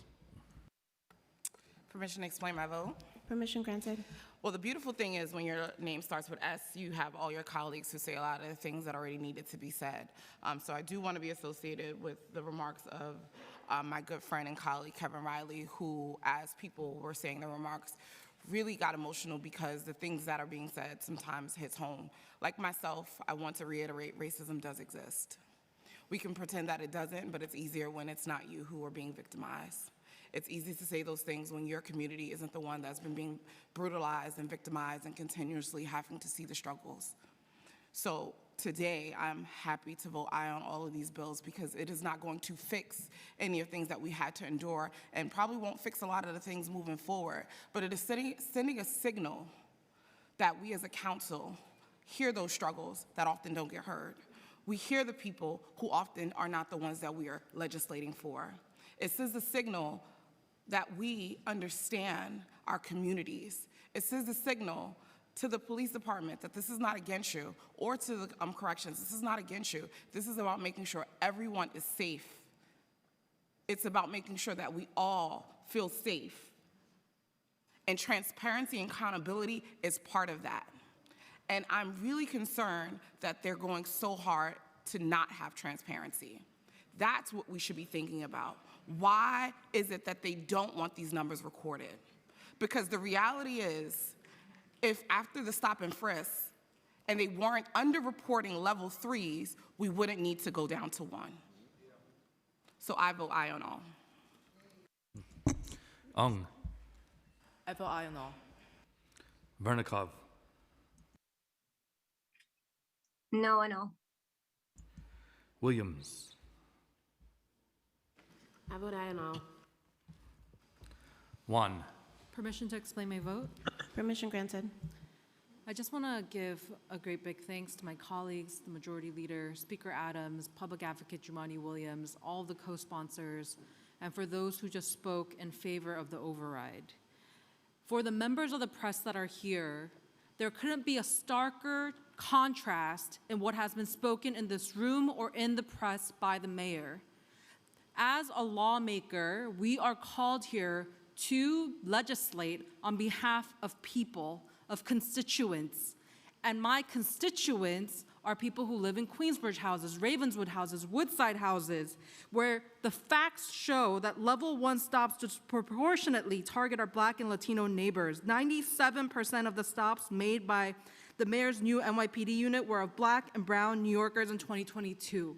Permission to explain my vote? Permission granted. Well, the beautiful thing is when your name starts with S, you have all your colleagues who say a lot of the things that already needed to be said. So I do want to be associated with the remarks of my good friend and colleague, Kevin Riley, who, as people were saying their remarks, really got emotional because the things that are being said sometimes hits home. Like myself, I want to reiterate, racism does exist. We can pretend that it doesn't, but it's easier when it's not you who are being victimized. It's easy to say those things when your community isn't the one that's been being brutalized and victimized and continuously having to see the struggles. So today, I'm happy to vote aye on all of these bills because it is not going to fix any of the things that we had to endure and probably won't fix a lot of the things moving forward, but it is sending a signal that we as a council hear those struggles that often don't get heard. We hear the people who often are not the ones that we are legislating for. It sends a signal that we understand our communities. It sends a signal to the police department that this is not against you, or to the corrections, this is not against you. This is about making sure everyone is safe. It's about making sure that we all feel safe. And transparency and accountability is part of that. And I'm really concerned that they're going so hard to not have transparency. That's what we should be thinking about. Why is it that they don't want these numbers recorded? Because the reality is, if after the stop and frisk, and they weren't underreporting level 3s, we wouldn't need to go down to 1. So I vote aye on all. Ung. I vote aye on all. Vernikov. No on all. Williams. I vote aye on all. Juan. Permission to explain my vote? Permission granted. I just want to give a great big thanks to my colleagues, the Majority Leader, Speaker Adams, Public Advocate Jumaane Williams, all the co-sponsors, and for those who just spoke in favor of the override. For the members of the press that are here, there couldn't be a starker contrast in what has been spoken in this room or in the press by the mayor. As a lawmaker, we are called here to legislate on behalf of people, of constituents. And my constituents are people who live in Queensbridge houses, Ravenswood houses, Woodside houses, where the facts show that level 1 stops disproportionately target our Black and Latino neighbors. 97% of the stops made by the mayor's new NYPD unit were of Black and brown New Yorkers in 2022.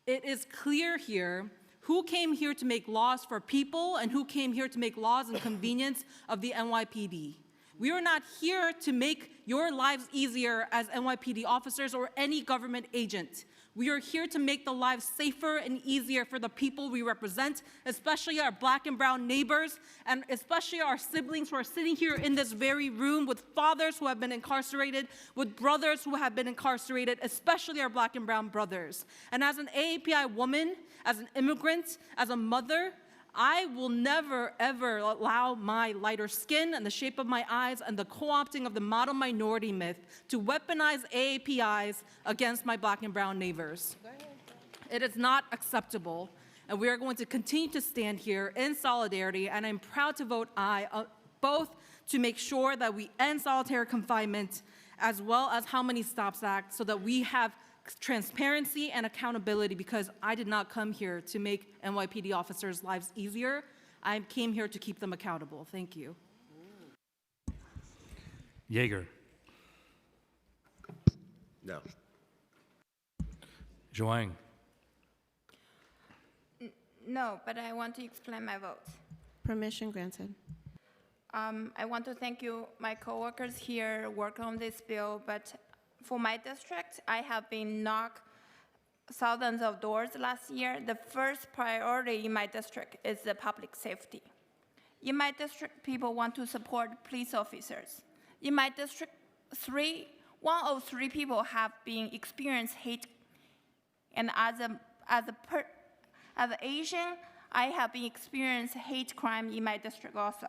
It is clear here who came here to make laws for people and who came here to make laws and convenience of the NYPD. We are not here to make your lives easier as NYPD officers or any government agent. We are here to make the lives safer and easier for the people we represent, especially our Black and brown neighbors, and especially our siblings who are sitting here in this very room with fathers who have been incarcerated, with brothers who have been incarcerated, especially our Black and brown brothers. And as an AAPI woman, as an immigrant, as a mother, I will never, ever allow my lighter skin and the shape of my eyes and the co-opting of the model minority myth to weaponize AAPIs against my Black and brown neighbors. It is not acceptable, and we are going to continue to stand here in solidarity, and I'm proud to vote aye, both to make sure that we end solitary confinement, as well as How Many Stops Act, so that we have transparency and accountability, because I did not come here to make NYPD officers' lives easier. I came here to keep them accountable. Thank you. Yeager. No. Zhuang. No, but I want to explain my vote. Permission granted. I want to thank you, my coworkers here, work on this bill, but for my district, I have been knocked thousands of doors last year. The first priority in my district is the public safety. In my district, people want to support police officers. In my district, one of three people have been experienced hate, and as an Asian, I have been experienced hate crime in my district also.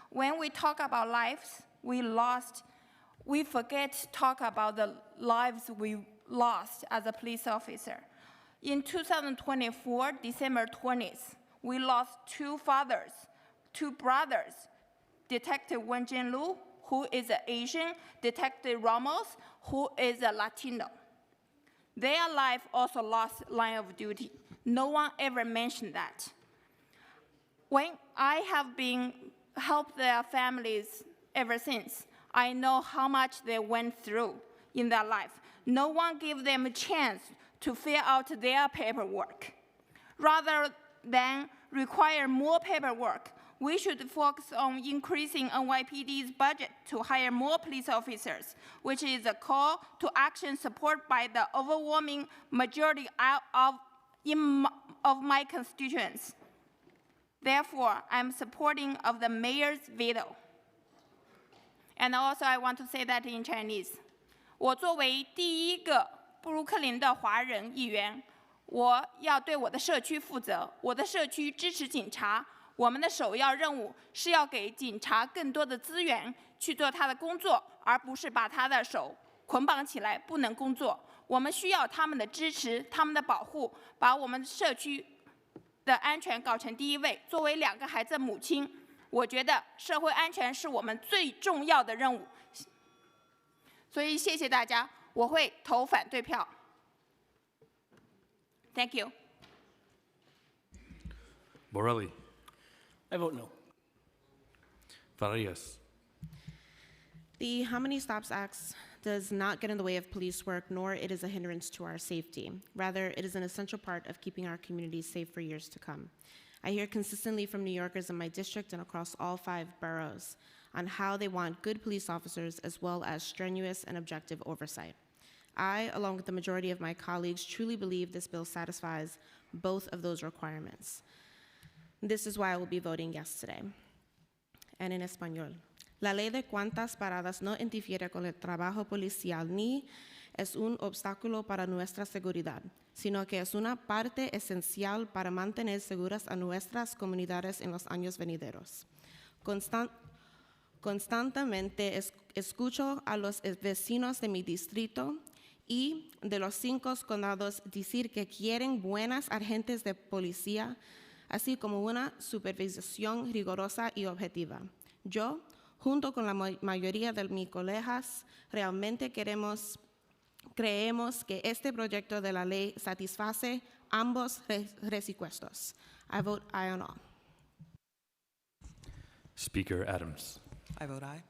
When we talk about lives we lost, we forget to talk about the lives we lost as a police officer. In 2024, December 20th, we lost two fathers, two brothers, Detective Wen Jinlu, who is an Asian, Detective Ramos, who is a Latino. Their life also lost line of duty. No one ever mentioned that. When I have been helped their families ever since, I know how much they went through in their life. No one gave them a chance to fill out their paperwork. Rather than require more paperwork, we should focus on increasing NYPD's budget to hire more police officers, which is a call to action supported by the overwhelming majority of my constituents. Therefore, I'm supporting of the mayor's veto. And also, I want to say that in Chinese. 我作为第一个布鲁克林的华人议员，我要对我的社区负责。我的社区支持警察，我们的首要任务是要给警察更多的资源去做他的工作，而不是把他的手捆绑起来不能工作。我们需要他们的支持，他们的保护，把我们社区的安全搞成第一位。作为2个孩子的母亲，我觉得社会安全是我们最重要的任务。所以谢谢大家，我会投反对票。Thank you. Borelli. I vote no. Farias. The How Many Stops Act does not get in the way of police work, nor it is a hindrance to our safety. Rather, it is an essential part of keeping our communities safe for years to come. I hear consistently from New Yorkers in my district and across all 5 boroughs on how they want good police officers as well as strenuous and objective oversight. I, along with the majority of my colleagues, truly believe this bill satisfies both of those requirements. This is why I will be voting yes today. And in español. La ley de cuentas paradas no interfiere con el trabajo policial ni es un obstáculo para nuestra seguridad, sino que es una parte esencial para mantener seguras a nuestras comunidades en los años venideros. Constantemente escucho a los vecinos de mi distrito y de los 5 condados decir que quieren buenas agentes de policía, así como una supervisión rigurosa y objetiva. Yo, junto con la mayoría de mis colegas, realmente creemos que este proyecto de la ley satisface ambos requisitos. I vote aye on all. Speaker Adams. I vote aye.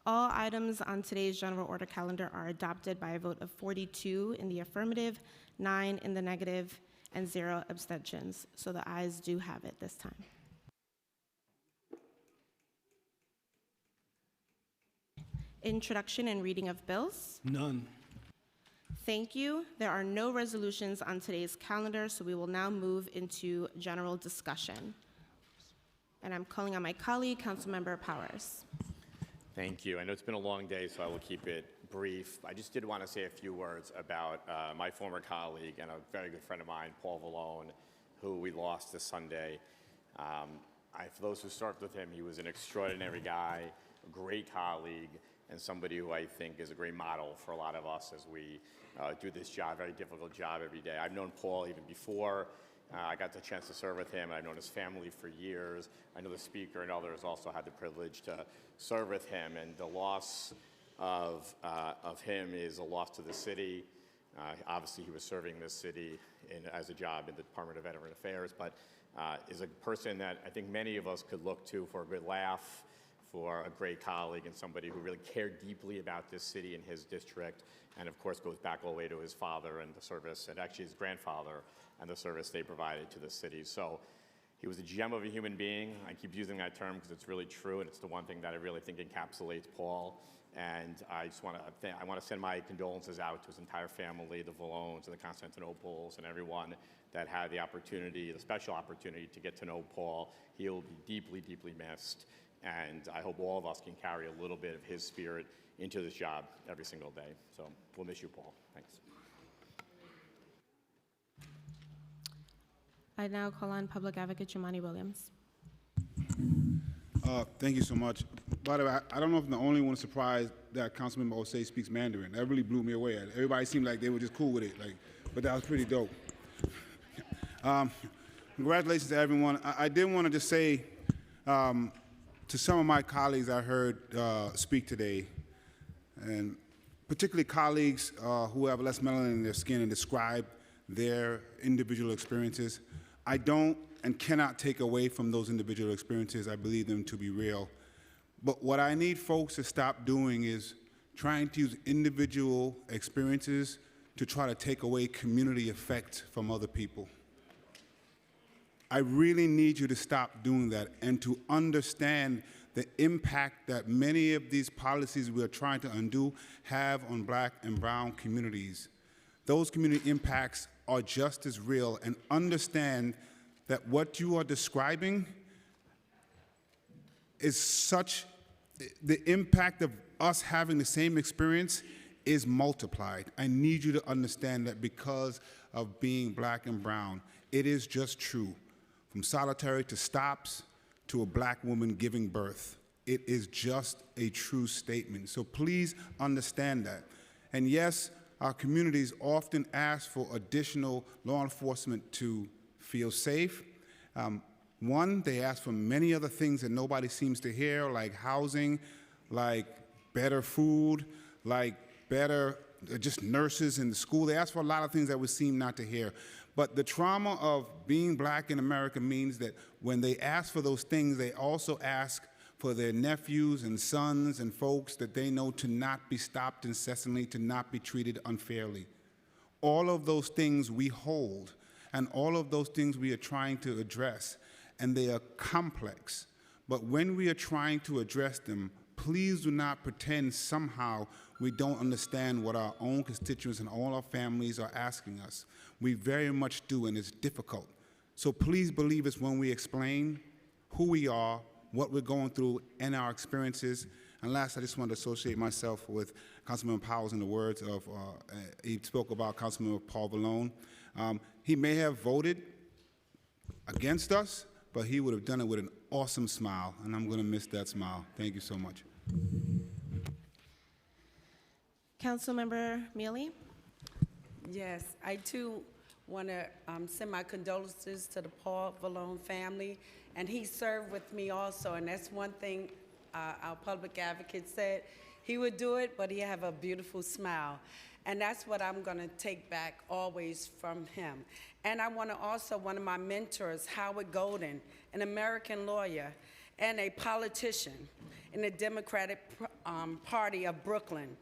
All items on today's general order calendar are adopted by a vote of 42 in the affirmative, 9 in the negative, and 0 abstentions. So the ayes do have it this time. Introduction and reading of bills. None. Thank you. There are no resolutions on today's calendar, so we will now move into general discussion. And I'm calling on my colleague, Councilmember Powers. Thank you. I know it's been a long day, so I will keep it brief. I just did want to say a few words about my former colleague and a very good friend of mine, Paul Vallone, who we lost this Sunday. For those who served with him, he was an extraordinary guy, a great colleague, and somebody who I think is a great model for a lot of us as we do this job, very difficult job every day. I've known Paul even before I got the chance to serve with him. I've known his family for years. I know the Speaker and others also had the privilege to serve with him, and the loss of him is a loss to the city. Obviously, he was serving this city as a job in the Department of Veteran Affairs, but is a person that I think many of us could look to for a good laugh, for a great colleague, and somebody who really cared deeply about this city and his district, and of course goes back all the way to his father and the service, and actually his grandfather and the service they provided to the city. So he was a gem of a human being. I keep using that term because it's really true, and it's the one thing that I really think encapsulates Paul. And I just want to send my condolences out to his entire family, the Vallones and the Constantinopoulos, and everyone that had the opportunity, the special opportunity to get to know Paul. He will be deeply, deeply missed. And I hope all of us can carry a little bit of his spirit into this job every single day. So we'll miss you, Paul. Thanks. I now call on Public Advocate Jumaane Williams. Thank you so much. By the way, I don't know if I'm the only one surprised that Councilmember Osei speaks Mandarin. That really blew me away. Everybody seemed like they were just cool with it, but that was pretty dope. Congratulations to everyone. I did want to just say to some of my colleagues I heard speak today, and particularly colleagues who have less melanin in their skin and describe their individual experiences, I don't and cannot take away from those individual experiences. I believe them to be real. But what I need folks to stop doing is trying to use individual experiences to try to take away community effect from other people. I really need you to stop doing that and to understand the impact that many of these policies we are trying to undo have on Black and brown communities. Those community impacts are just as real, and understand that what you are describing is such, the impact of us having the same experience is multiplied. I need you to understand that because of being Black and brown. It is just true. From solitary to stops to a Black woman giving birth. It is just a true statement. So please understand that. And yes, our communities often ask for additional law enforcement to feel safe. One, they ask for many other things that nobody seems to hear, like housing, like better food, like better just nurses in the school. They ask for a lot of things that we seem not to hear. But the trauma of being Black in America means that when they ask for those things, they also ask for their nephews and sons and folks that they know to not be stopped incessantly, to not be treated unfairly. All of those things we hold, and all of those things we are trying to address, and they are complex. But when we are trying to address them, please do not pretend somehow we don't understand what our own constituents and all our families are asking us. We very much do, and it's difficult. So please believe us when we explain who we are, what we're going through, and our experiences. And last, I just want to associate myself with Councilmember Powell in the words of, he spoke about Councilmember Paul Vallone. He may have voted against us, but he would have done it with an awesome smile, and I'm going to miss that smile. Thank you so much. Councilmember Mealy. Yes, I too want to send my condolences to the Paul Vallone family, and he served with me also, and that's one thing our public advocate said. He would do it, but he have a beautiful smile. And that's what I'm going to take back always from him. And I want to also, one of my mentors, Howard Golden, an American lawyer and a politician in the Democratic Party of Brooklyn,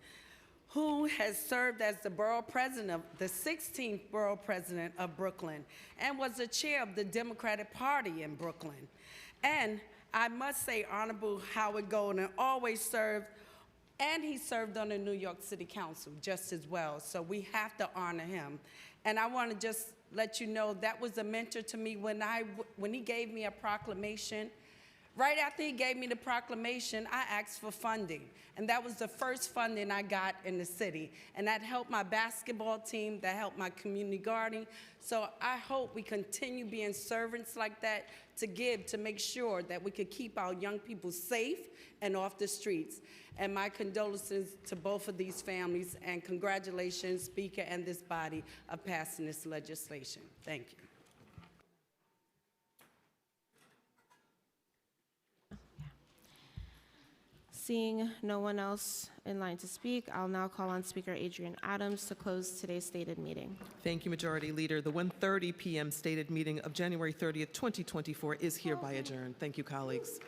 who has served as the borough president of the 16th borough president of Brooklyn and was the chair of the Democratic Party in Brooklyn. And I must say, Honorable Howard Golden always served, and he served on the New York City Council just as well, so we have to honor him. And I want to just let you know that was a mentor to me when he gave me a proclamation. Right after he gave me the proclamation, I asked for funding, and that was the first funding I got in the city, and that helped my basketball team, that helped my community gardening. So I hope we continue being servants like that to give, to make sure that we could keep our young people safe and off the streets. And my condolences to both of these families, and congratulations, Speaker and this body, of passing this legislation. Thank you. Seeing no one else in line to speak, I'll now call on Speaker Adrian Adams to close today's stated meeting. Thank you, Majority Leader. The 1:30 p.m. stated meeting of January 30th, 2024 is hereby adjourned. Thank you, colleagues.